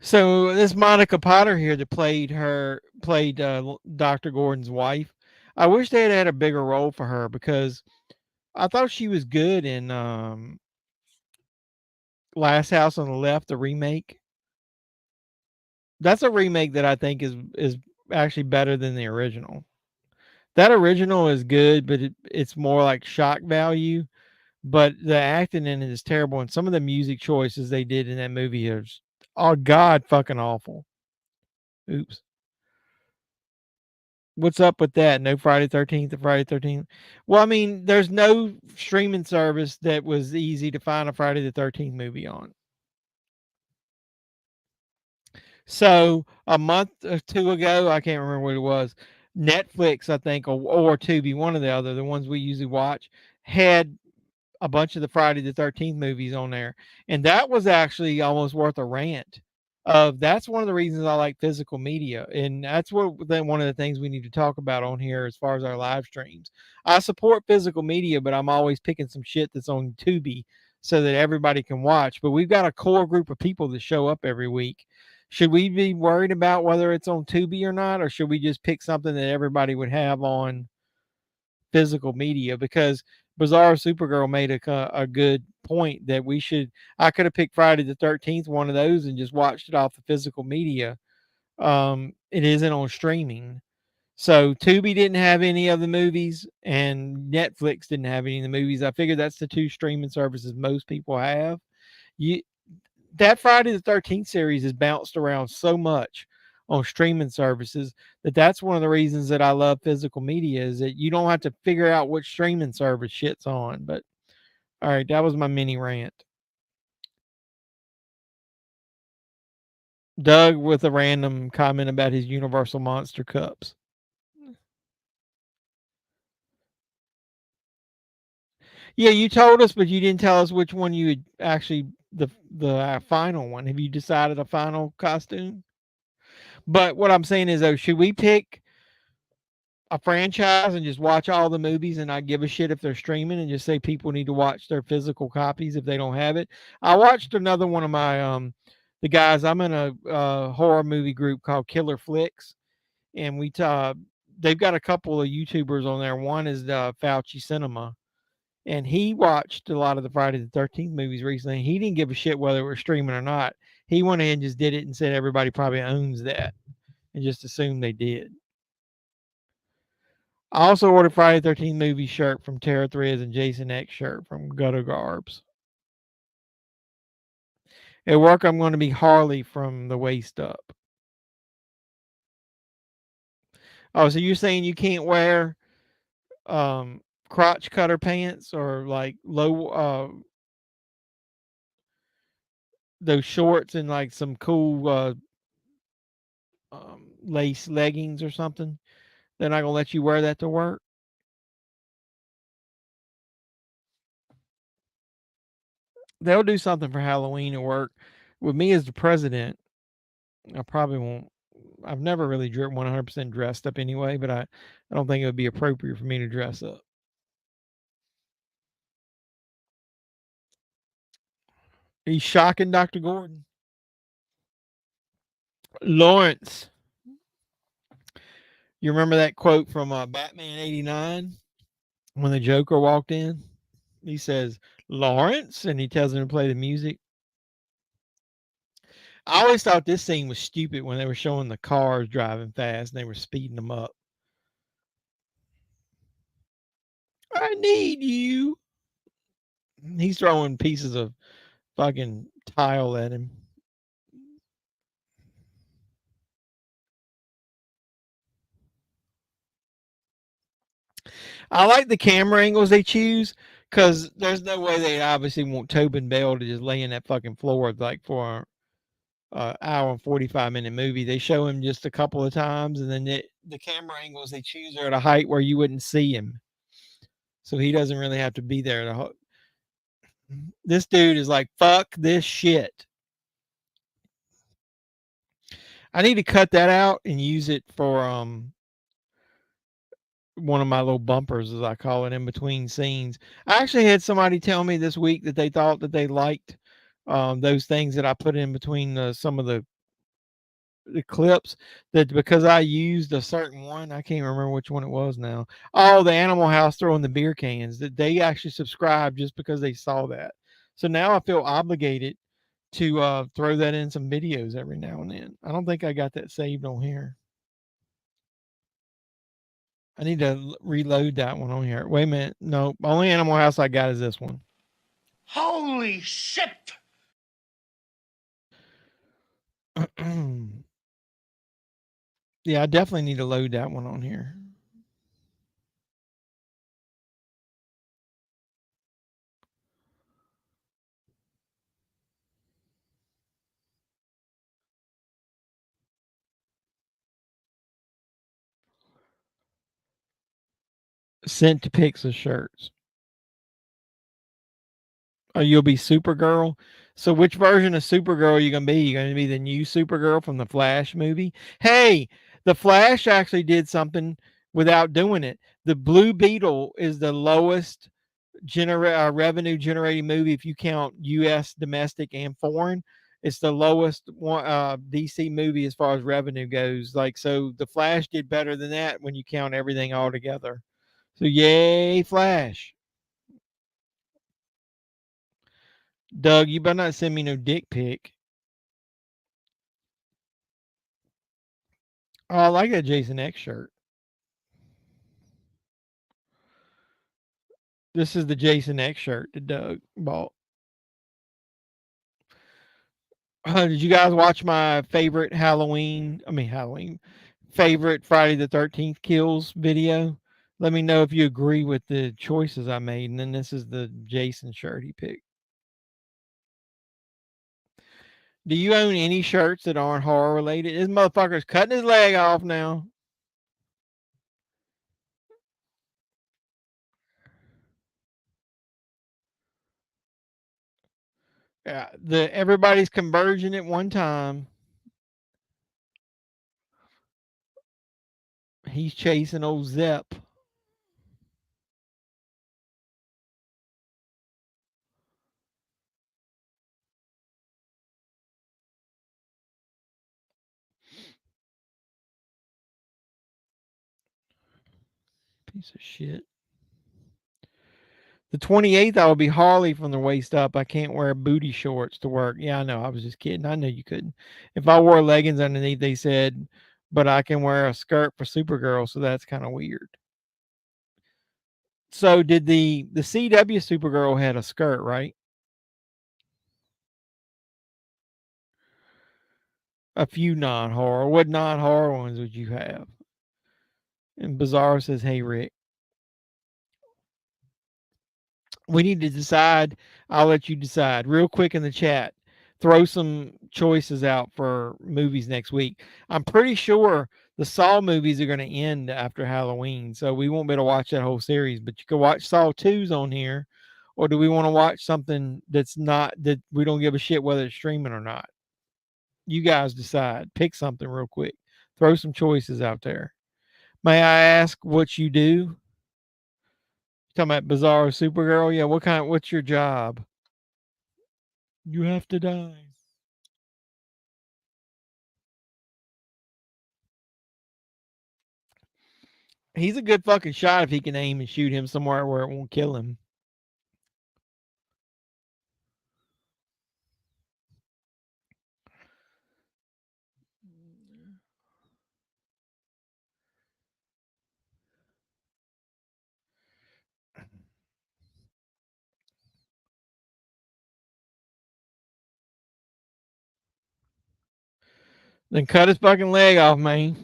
Speaker 5: So this Monica Potter here that played Dr. Gordon's wife. I wish they had a bigger role for her because I thought she was good in Last House on the Left, the remake. That's a remake that I think is actually better than the original. That original is good, but it's more like shock value. But the acting in it is terrible, and some of the music choices they did in that movie are god fucking awful. Oops. What's up with that? No Friday 13th or Friday 13th? Well, I mean, there's no streaming service that was easy to find a Friday the 13th movie on. So a month or 2 ago, I can't remember what it was, Netflix, I think, or Tubi, one or the other, the ones we usually watch, had a bunch of the Friday the 13th movies on there. And that was actually almost worth a rant. That's one of the reasons I like physical media. And that's one of the things we need to talk about on here as far as our live streams. I support physical media, but I'm always picking some shit that's on Tubi so that everybody can watch. But we've got a core group of people that show up every week. should we be worried about whether it's on Tubi or not, or should we just pick something that everybody would have on physical media? Because Bizarre Supergirl made a good point that I could have picked Friday the 13th, one of those, and just watched it off the physical media. It isn't on streaming. So Tubi didn't have any of the movies, and Netflix didn't have any of the movies. I figured that's the two streaming services most people have. That Friday the 13th series has bounced around so much on streaming services that's one of the reasons that I love physical media, is that you don't have to figure out which streaming service shit's on. But all right, that was my mini rant. Doug with a random comment about his Universal Monster Cups. Yeah, you told us, but you didn't tell us which one you would actually the final one. Have you decided a final costume? But what I'm saying is, though, should we pick a franchise and just watch all the movies and not give a shit if they're streaming, and just say people need to watch their physical copies if they don't have it? I watched another one of my the guys. I'm in a horror movie group called Killer Flicks, and they've got a couple of YouTubers on there. One is Fauci Cinema, and he watched a lot of the Friday the 13th movies recently. He didn't give a shit whether it was streaming or not. He went ahead and just did it and said everybody probably owns that, and just assumed they did. I also ordered Friday the 13th movie shirt from Terra Threads and Jason X shirt from Gutter Garbs. At work, I'm going to be Harley from the waist up. Oh, so you're saying you can't wear crotch cutter pants or like low those shorts and like some cool lace leggings or something? They're not gonna let you wear that to work? They'll do something for Halloween at work. With me as the president, I probably won't. I've never really 100% dressed up anyway, but I don't think it would be appropriate for me to dress up. He's shocking Dr. Gordon. Lawrence. You remember that quote from Batman 89 when the Joker walked in? He says, Lawrence, and he tells him to play the music. I always thought this scene was stupid when they were showing the cars driving fast and they were speeding them up. I need you. He's throwing pieces of fucking tile at him. I like the camera angles they choose, because there's no way they obviously want Tobin Bell to just lay in that fucking floor like for an hour and 45-minute movie. They show him just a couple of times, and then the camera angles they choose are at a height where you wouldn't see him. So he doesn't really have to be there. This dude is like, fuck this shit. I need to cut that out and use it for one of my little bumpers, as I call it, in between scenes. I actually had somebody tell me this week that they thought that they liked those things that I put in between some of the clips, that because I used a certain one, I can't remember which one it was now. Oh, the Animal House throwing the beer cans, that they actually subscribed just because they saw that. So now I feel obligated to throw that in some videos every now and then. I don't think I got that saved on here. I need to reload that one on here. Wait a minute. No, only Animal House I got is this one.
Speaker 7: Holy shit!
Speaker 5: Yeah, I definitely need to load that one on here. Sent to Pixel shirts. Oh, you'll be Supergirl. So which version of Supergirl are you going to be? You going to be the new Supergirl from the Flash movie? Hey, the Flash actually did something without doing it. The Blue Beetle is the lowest revenue generating movie if you count U.S. domestic and foreign. It's the lowest one, DC movie as far as revenue goes. Like, so the Flash did better than that when you count everything all together. So yay, Flash. Doug, you better not send me no dick pic. Oh, I like that Jason X shirt. This is the Jason X shirt that Doug bought. Did you guys watch my favorite favorite Friday the 13th kills video? Let me know if you agree with the choices I made. And then this is the Jason shirt he picked. Do you own any shirts that aren't horror related? This motherfucker's cutting his leg off now. Yeah, everybody's converging at one time. He's chasing old Zep. Piece of shit. The 28th, I will be Harley from the waist up. I can't wear booty shorts to work. Yeah, I know. I was just kidding. I know you couldn't. If I wore leggings underneath, they said, but I can wear a skirt for Supergirl, so that's kind of weird. So did the CW Supergirl had a skirt, right? A few non-horror. What non-horror ones would you have? And Bizarro says, "Hey Rick, we need to decide. I'll let you decide real quick in the chat. Throw some choices out for movies next week. I'm pretty sure the Saw movies are going to end after Halloween, so we won't be able to watch that whole series. But you can watch Saw 2's on here, or do we want to watch something that's not that we don't give a shit whether it's streaming or not? You guys decide. Pick something real quick. Throw some choices out there. May I ask what you do? Talking about Bizarro Supergirl? Yeah, what's your job? You have to die. He's a good fucking shot if he can aim and shoot him somewhere where it won't kill him. Then cut his fucking leg off, man.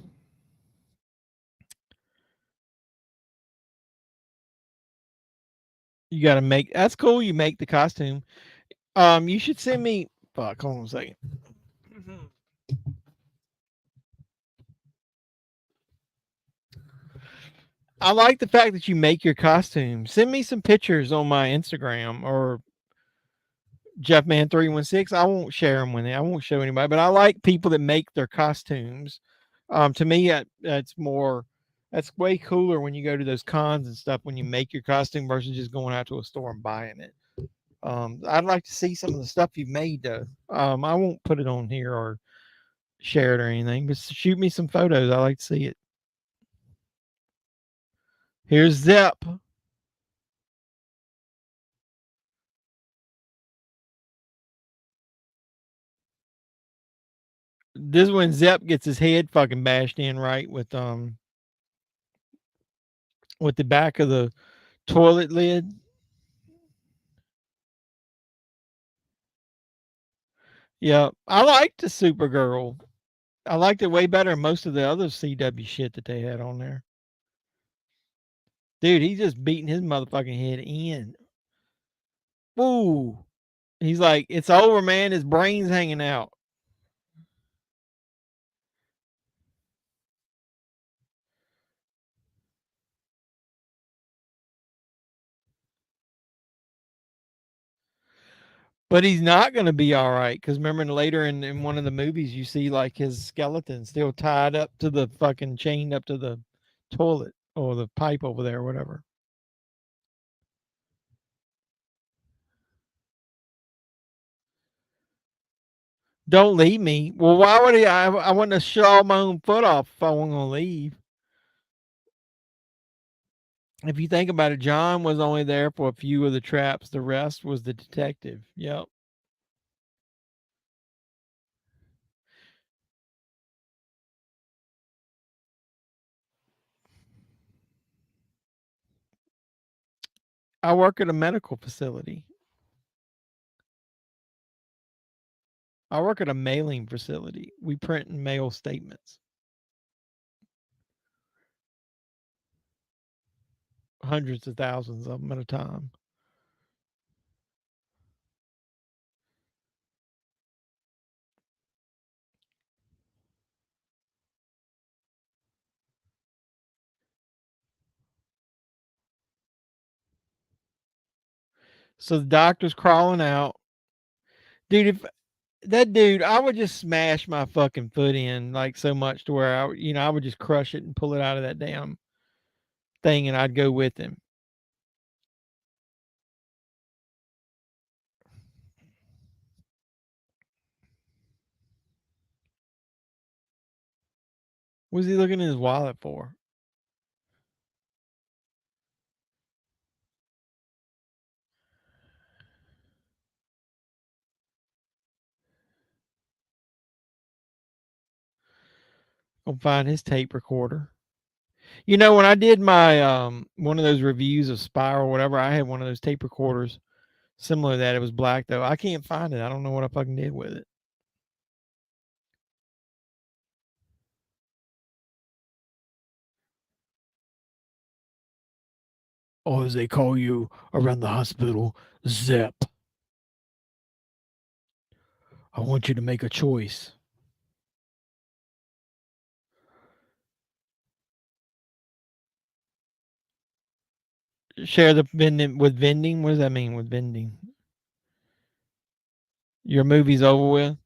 Speaker 5: You gotta make that's cool. You make the costume. You should send me fuck, hold on a second. I like the fact that you make your costume. Send me some pictures on my Instagram or JEFFMAN316. I won't share them with you. I won't show anybody, but I like people that make their costumes. To me, that's way cooler when you go to those cons and stuff when you make your costume versus just going out to a store and buying it. I'd like to see some of the stuff you've made though. I won't put it on here or share it or anything, but shoot me some photos. I like to see it. Here's Zep. This is when Zep gets his head fucking bashed in, right? With the back of the toilet lid. Yeah, I liked the Supergirl. I liked it way better than most of the other CW shit that they had on there. Dude, he's just beating his motherfucking head in. Woo. He's like, it's over, man. His brain's hanging out. But he's not going to be all right because remember later in one of the movies, you see like his skeleton still tied up to the fucking chained up to the toilet or the pipe over there or whatever. Don't leave me. Well, why would he? I wouldn't have shot my own foot off if I wasn't going to leave. If you think about it, John was only there for a few of the traps. The rest was the detective. Yep. I work at a medical facility. I work at a mailing facility. We print and mail statements. Hundreds of thousands of them at a time. So the doctor's crawling out. Dude, if that dude, I would just smash my fucking foot in like so much to where I would just crush it and pull it out of that damn thing and I'd go with him. What's he looking in his wallet for? Gonna find his tape recorder. When I did my one of those reviews of Spiral, whatever, I had one of those tape recorders similar to that. It was black though. I can't find it. I don't know what I fucking did with it. Or as they call you around the hospital, Zep. I want you to make a choice. Share the vending with vending. What does that mean with vending? Your movie's over with.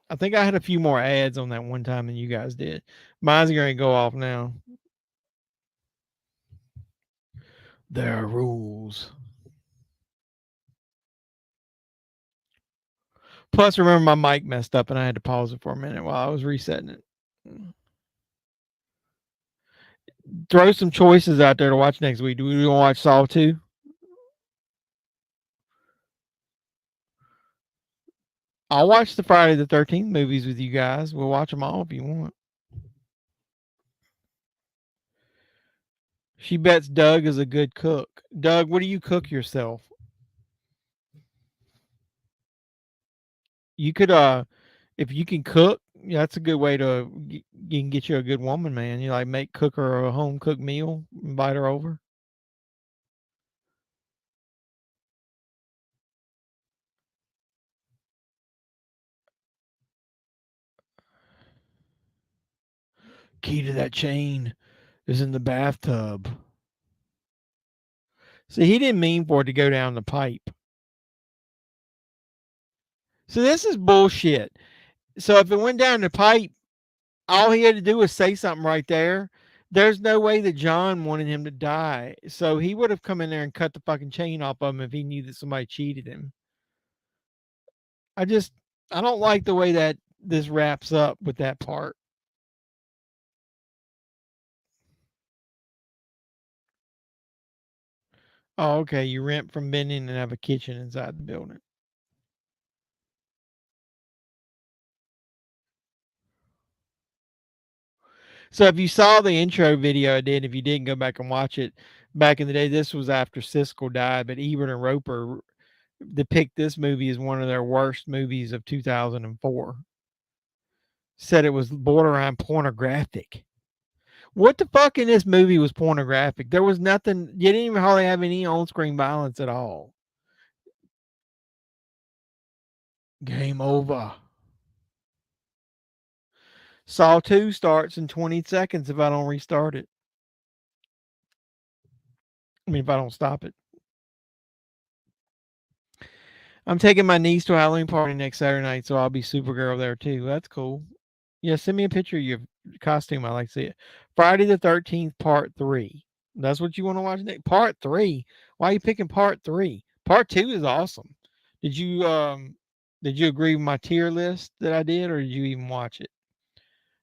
Speaker 5: I think I had a few more ads on that one time than you guys did. Mine's going to go off now. There are rules. Plus, remember my mic messed up and I had to pause it for a minute while I was resetting it. Throw some choices out there to watch next week. Do we want to watch Saw 2? I'll watch the Friday the 13th movies with you guys. We'll watch them all if you want. She bets Doug is a good cook. Doug, what do you cook yourself? You could, if you can cook, that's a good way to you can get you a good woman, man. You like cook her a home cooked meal, invite her over. Key to that chain is in the bathtub. See, he didn't mean for it to go down the pipe. So this is bullshit. So if it went down the pipe, all he had to do was say something right there. There's no way that John wanted him to die. So he would have come in there and cut the fucking chain off of him if he knew that somebody cheated him. I don't like the way that this wraps up with that part. Oh, okay. You rent from Bending and have a kitchen inside the building. So if you saw the intro video I did, if you didn't go back and watch it, back in the day, this was after Siskel died, but Ebert and Roper depict this movie as one of their worst movies of 2004. Said it was borderline pornographic. What the fuck in this movie was pornographic? There was nothing. You didn't even hardly have any on-screen violence at all. Game over. Saw 2 starts in 20 seconds if I don't restart it. I mean, if I don't stop it. I'm taking my niece to a Halloween party next Saturday night, so I'll be Supergirl there too. That's cool. Yeah, send me a picture of your costume. I like to see it. Friday the 13th, part 3. That's what you want to watch next? Part 3? Why are you picking part 3? Part 2 is awesome. Did you Did you agree with my tier list that I did, or did you even watch it?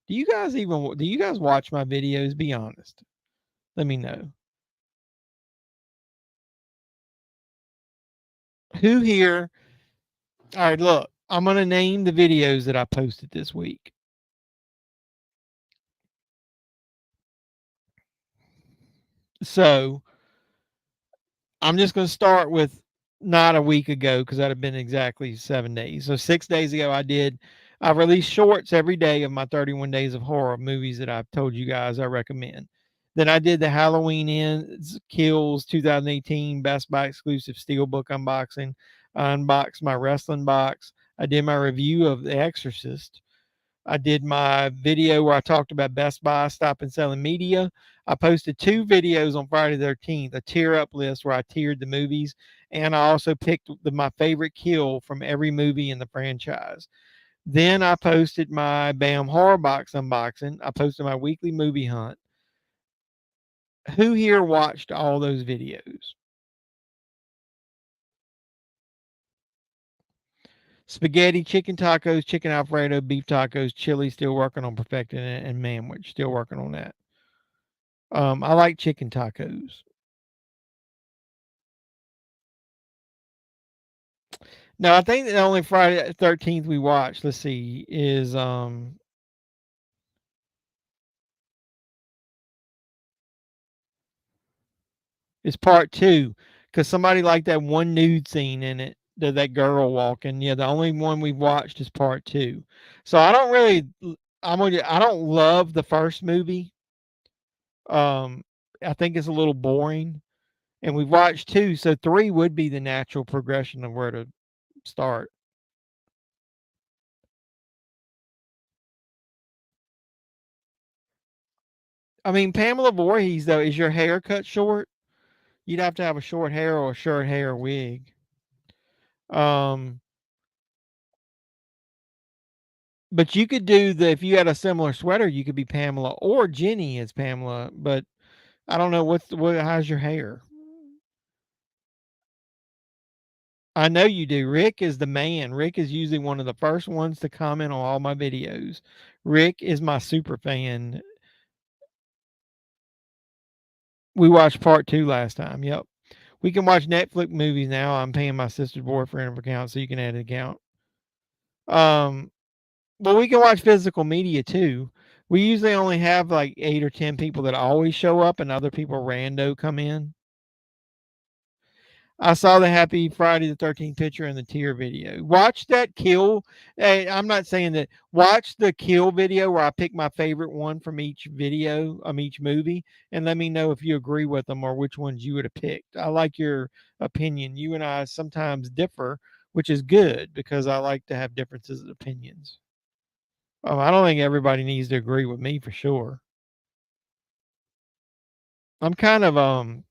Speaker 5: Do you guys watch my videos? Be honest. Let me know. Who here? All right, look. I'm gonna name the videos that I posted this week. So I'm just gonna start with not a week ago because that'd have been exactly 7 days. So 6 days ago, I released shorts every day of my 31 days of horror movies that I've told you guys I recommend. Then I did the Halloween Ends Kills 2018 Best Buy exclusive Steelbook unboxing. I unboxed my wrestling box. I did my review of The Exorcist. I did my video where I talked about Best Buy stopping selling media. I posted 2 videos on Friday the 13th, a tier up list where I tiered the movies, and I also picked my favorite kill from every movie in the franchise. Then I posted my BAM Horror Box unboxing. I posted my weekly movie hunt. Who here watched all those videos? Spaghetti, chicken tacos, chicken Alfredo, beef tacos, chili, still working on perfecting it, and manwich, still working on that. I like chicken tacos. No, I think the only Friday the 13th we watched, let's see, is part 2 because somebody liked that one nude scene in it, that girl walking. Yeah, the only one we've watched is part 2. So I don't really, I don't love the first movie. Um, I think it's a little boring, and we've watched 2, so 3 would be the natural progression of where to start. I mean, Pamela Voorhees though, is your hair cut short? You'd have to have a short hair or a short hair wig. Um, but you could do if you had a similar sweater, you could be Pamela or Jenny as Pamela. But I don't know how's your hair. I know you do. Rick is the man. Rick is usually one of the first ones to comment on all my videos. Rick is my super fan. We watched part 2 last time. Yep. We can watch Netflix movies now. I'm paying my sister's boyfriend account, so you can add an account. Well, we can watch physical media too. We usually only have like 8 or 10 people that always show up, and other people rando come in. I saw the Happy Friday the 13th picture in the tier video. Watch that kill. Hey, I'm not saying that. Watch the kill video where I pick my favorite one from each video, each movie, and let me know if you agree with them or which ones you would have picked. I like your opinion. You and I sometimes differ, which is good because I like to have differences of opinions. I don't think everybody needs to agree with me for sure. I'm kind of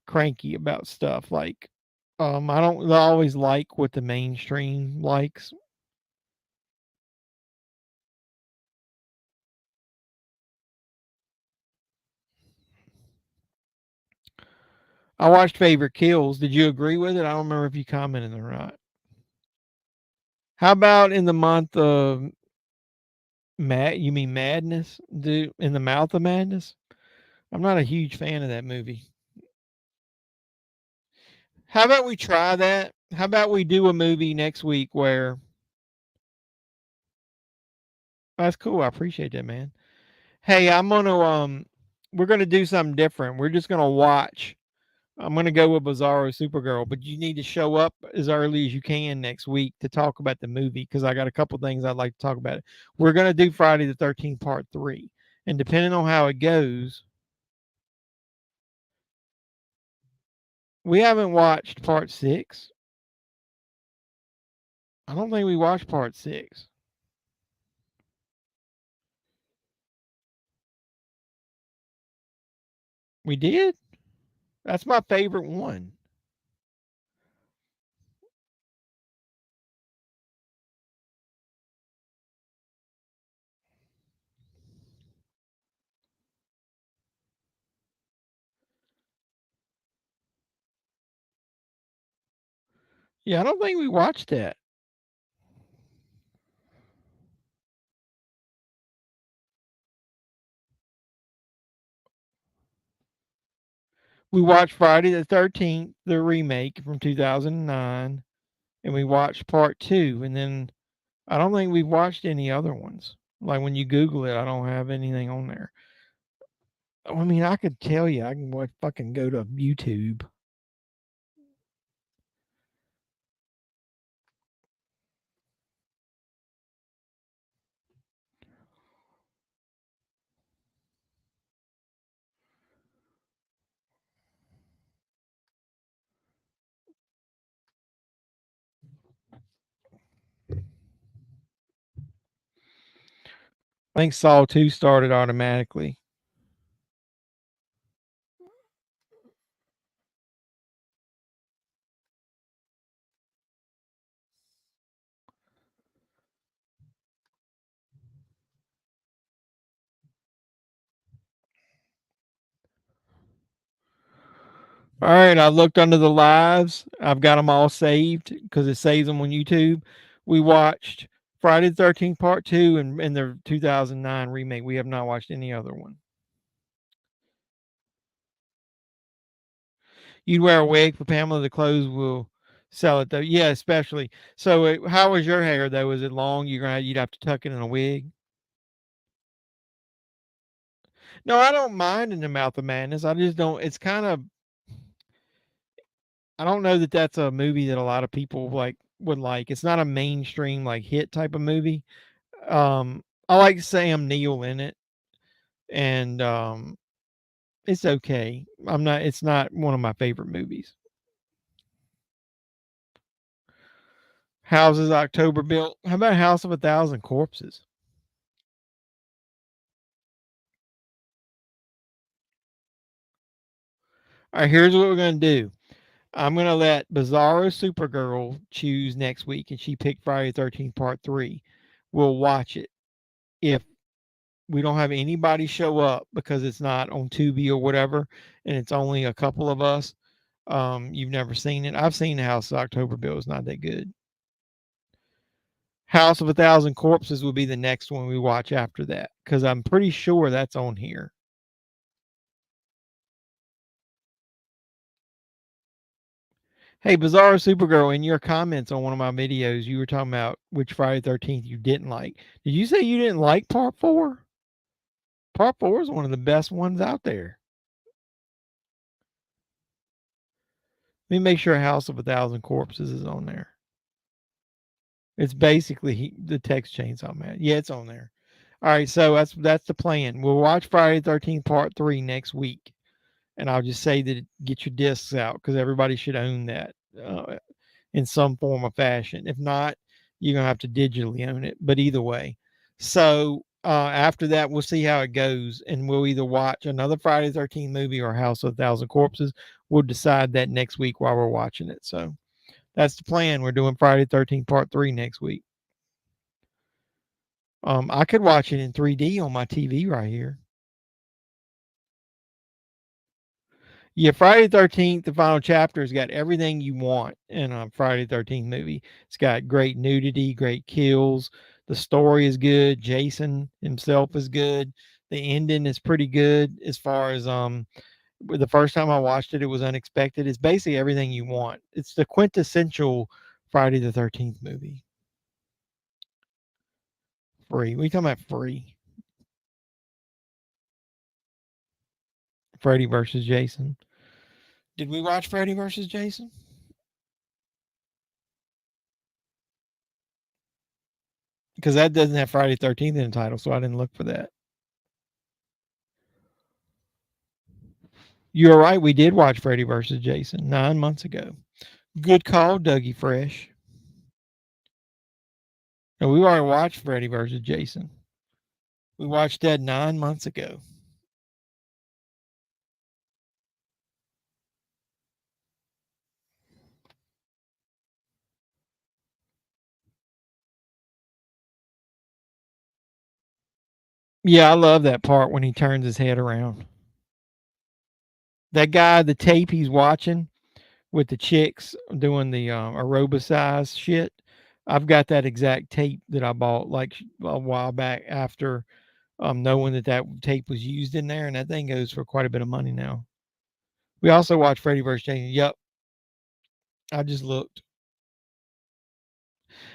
Speaker 5: cranky about stuff like I don't always like what the mainstream likes. I watched Favorite Kills. Did you agree with it? I don't remember if you commented or not. How about in the month of you mean Madness? In the Mouth of Madness? I'm not a huge fan of that movie. How about we try that? How about we do a movie next week where that's cool. I appreciate that, man. Hey, we're gonna do something different. We're just gonna watch. I'm gonna go with Bizarro Supergirl, but you need to show up as early as you can next week to talk about the movie because I got a couple things I'd like to talk about. We're gonna do Friday the 13th Part 3, and depending on how it goes, we haven't watched Part 6. I don't think we watched Part 6. We did. That's my favorite one. Yeah, I don't think we watched that. We watched Friday the 13th, the remake from 2009, and we watched part 2, and then I don't think we've watched any other ones. Like when you Google it, I don't have anything on there. I mean, I could tell you, I can fucking go to YouTube. I think Saw 2 started automatically. All right, I looked under the lives. I've got them all saved because it saves them on YouTube. We watched Friday the 13th Part 2 and the 2009 remake. We have not watched any other one. You'd wear a wig for Pamela. The clothes will sell it though. Yeah, especially. So, how was your hair though? Was it long? You'd have to tuck it in a wig. No, I don't mind in the Mouth of Madness. I just don't. It's kind of. I don't know that that's a movie that a lot of people would like. It's not a mainstream like hit type of movie. I like Sam Neill in it, and it's okay. I'm not. It's not one of my favorite movies. Houses October Built. How about House of a Thousand Corpses? All right, here's what we're gonna do. I'm gonna let Bizarro Supergirl choose next week, and she picked Friday the 13th Part 3. We'll watch it. If we don't have anybody show up because it's not on Tubi or whatever, and it's only a couple of us, you've never seen it. I've seen the House of October Bill. It's not that good. House of a Thousand Corpses will be the next one we watch after that because I'm pretty sure that's on here. Hey, Bizarro Supergirl, in your comments on one of my videos, you were talking about which Friday the 13th you didn't like. Did you say you didn't like Part 4? Part 4 is one of the best ones out there. Let me make sure House of a Thousand Corpses is on there. It's basically the Text Chainsaw Man. Yeah, it's on there. All right, so that's the plan. We'll watch Friday the 13th Part 3 next week. And I'll just say that get your discs out because everybody should own that in some form or fashion. If not, you're going to have to digitally own it. But either way. So after that, we'll see how it goes. And we'll either watch another Friday the 13th movie or House of a Thousand Corpses. We'll decide that next week while we're watching it. So that's the plan. We're doing Friday the 13th Part 3 next week. I could watch it in 3D on my TV right here. Yeah, Friday the 13th, the final chapter has got everything you want in a Friday the 13th movie. It's got great nudity, great kills. The story is good. Jason himself is good. The ending is pretty good as far as the first time I watched it, it was unexpected. It's basically everything you want. It's the quintessential Friday the 13th movie. Free. We talking about free. Freddy versus Jason. Did we watch Freddy versus Jason? Because that doesn't have Friday the 13th in the title, so I didn't look for that. You're right. We did watch Freddy versus Jason 9 months ago. Good call, Dougie Fresh. No, we already watched Freddy versus Jason. We watched that 9 months ago. Yeah, I love that part when he turns his head around. That guy, the tape he's watching with the chicks doing the aerobicize shit. I've got that exact tape that I bought like a while back after knowing that tape was used in there, and that thing goes for quite a bit of money now. We also watched Freddy vs. Jason. Yep. I just looked.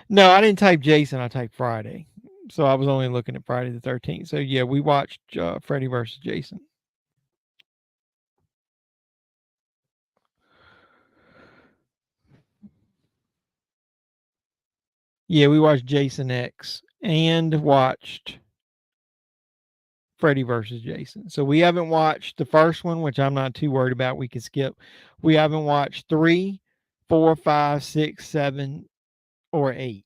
Speaker 5: No, I didn't type Jason. I typed Friday. So I was only looking at Friday the 13th. So yeah, we watched Freddy vs. Jason. Yeah, we watched Jason X and watched Freddy versus Jason. So we haven't watched the first one, which I'm not too worried about. We can skip. We haven't watched 3, 4, 5, 6, 7, or 8.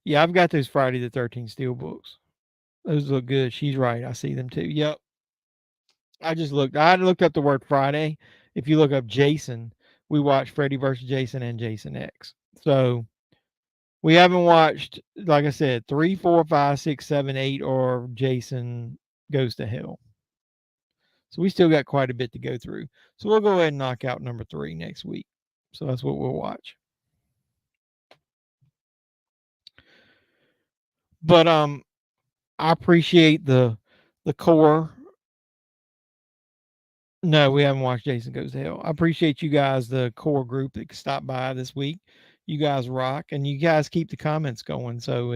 Speaker 5: Yeah, I've got those Friday the 13th steelbooks. Those look good. She's right. I see them too. Yep. I just looked. I looked up the word Friday. If you look up Jason, we watched Freddy versus Jason and Jason X. So we haven't watched, like I said, 3, 4, 5, 6, 7, 8, or Jason Goes to Hell. So we still got quite a bit to go through. So we'll go ahead and knock out number 3 next week. So that's what we'll watch. But I appreciate the core. No, we haven't watched Jason Goes to Hell. I appreciate you guys, the core group that stopped by this week. You guys rock, and you guys keep the comments going. So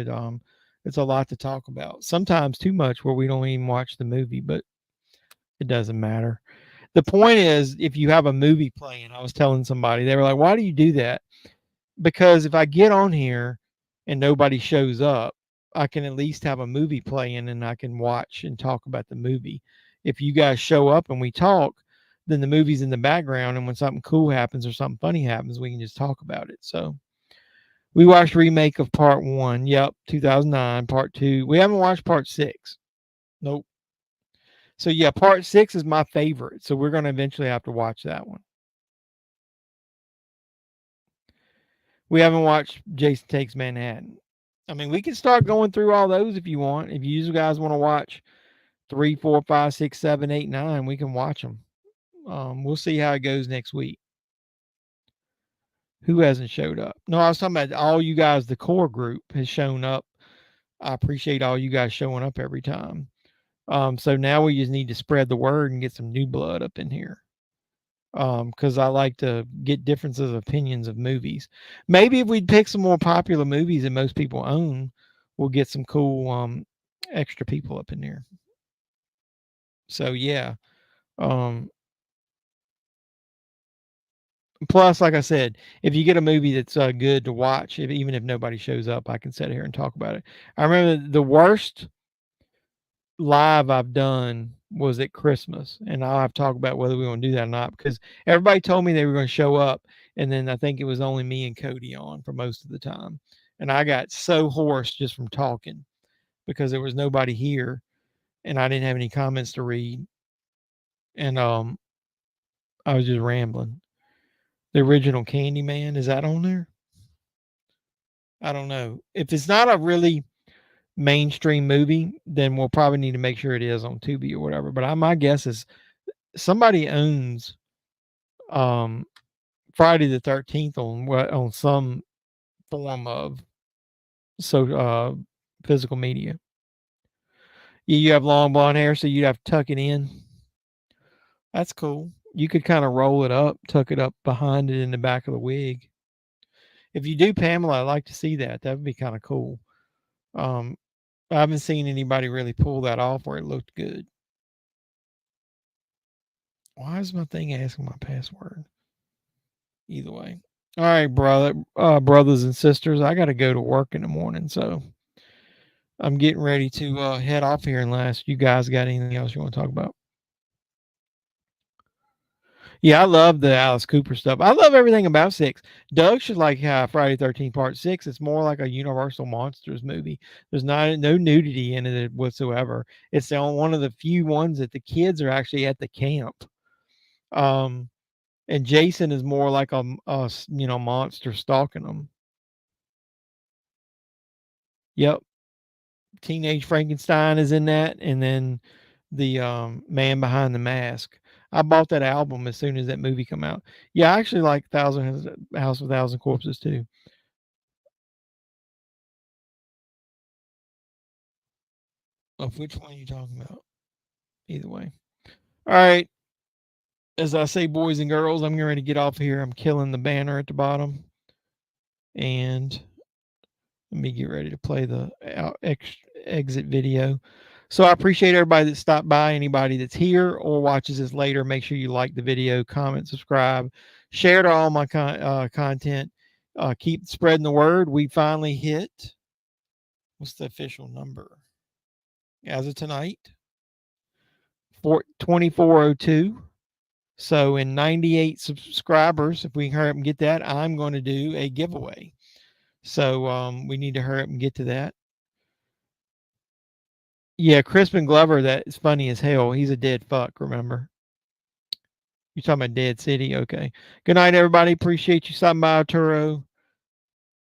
Speaker 5: it's a lot to talk about. Sometimes too much where we don't even watch the movie, but it doesn't matter. The point is, if you have a movie playing, I was telling somebody, they were like, "Why do you do that?" Because if I get on here and nobody shows up, I can at least have a movie playing and I can watch and talk about the movie. If you guys show up and we talk, then the movie's in the background, and when something cool happens or something funny happens, we can just talk about it. So we watched remake of part 1. Yep, 2009. Part 2. We haven't watched part 6. Nope. So yeah, part 6 is my favorite. So we're going to eventually have to watch that one. We haven't watched Jason Takes Manhattan. I mean, we can start going through all those if you want. If you guys want to watch 3, 4, 5, 6, 7, 8, 9, we can watch them. We'll see how it goes next week. Who hasn't showed up? No, I was talking about all you guys. The core group has shown up. I appreciate all you guys showing up every time. So now we just need to spread the word and get some new blood up in here. Because I like to get differences of opinions of movies. Maybe if we'd pick some more popular movies that most people own, we'll get some cool extra people up in there. So yeah. Plus, like I said, if you get a movie that's good to watch, even if nobody shows up, I can sit here and talk about it. I remember the worst live I've done was at Christmas, and I'll have to talk about whether we want to do that or not, because everybody told me they were going to show up, and then I think it was only me and Cody on for most of the time, and I got so hoarse just from talking because there was nobody here, and I didn't have any comments to read, and I was just rambling. The original Candyman, is that on there? I don't know. If it's not a really mainstream movie, then we'll probably need to make sure it is on Tubi or whatever. But my guess is somebody owns Friday the 13th on some form of physical media. You have long blonde hair, so you'd have to tuck it in. That's cool. You could kind of roll it up, tuck it up behind it in the back of the wig. If you do, Pamela, I'd like to see that. That would be kind of cool. I haven't seen anybody really pull that off where it looked good. Why is my thing asking my password? Either way. All right, brothers and sisters, I got to go to work in the morning, so I'm getting ready to head off here unless you guys got anything else you want to talk about. Yeah, I love the Alice Cooper stuff. I love everything about 6. Doug should like Friday 13th Part 6. It's more like a Universal Monsters movie. There's no nudity in it whatsoever. It's one of the few ones that the kids are actually at the camp. And Jason is more like a monster stalking them. Yep. Teenage Frankenstein is in that, and then the Man Behind the Mask. I bought that album as soon as that movie come out. Yeah, I actually like House of 1,000 Corpses too. Of which one are you talking about? Either way. All right. As I say, boys and girls, I'm getting ready to get off here. I'm killing the banner at the bottom. And let me get ready to play the exit video. So I appreciate everybody that stopped by, anybody that's here or watches this later. Make sure you like the video, comment, subscribe, share to all my content. Keep spreading the word. We finally hit, what's the official number? As of tonight, 2402. So in 98 subscribers, if we can hurry up and get that, I'm going to do a giveaway. So we need to hurry up and get to that. Yeah, Crispin Glover, that is funny as hell. He's a dead fuck, remember? You're talking about Dead City? Okay. Good night, everybody. Appreciate you stopping by, Arturo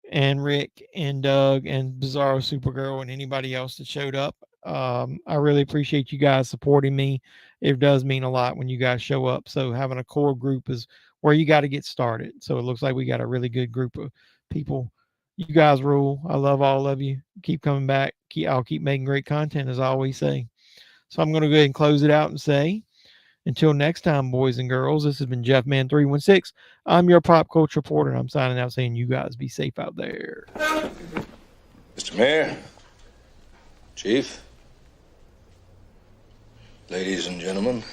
Speaker 5: and Rick and Doug and Bizarro Supergirl and anybody else that showed up. I really appreciate you guys supporting me. It does mean a lot when you guys show up. So having a core group is where you got to get started. So it looks like we got a really good group of people. You guys rule. I love all of you. Keep coming back. I'll keep making great content, as I always say. So I'm going to go ahead and close it out and say, until next time, boys and girls, this has been JEFFMAN316. I'm your pop culture reporter, and I'm signing out saying you guys be safe out there.
Speaker 10: Mr. Mayor, Chief, ladies and gentlemen,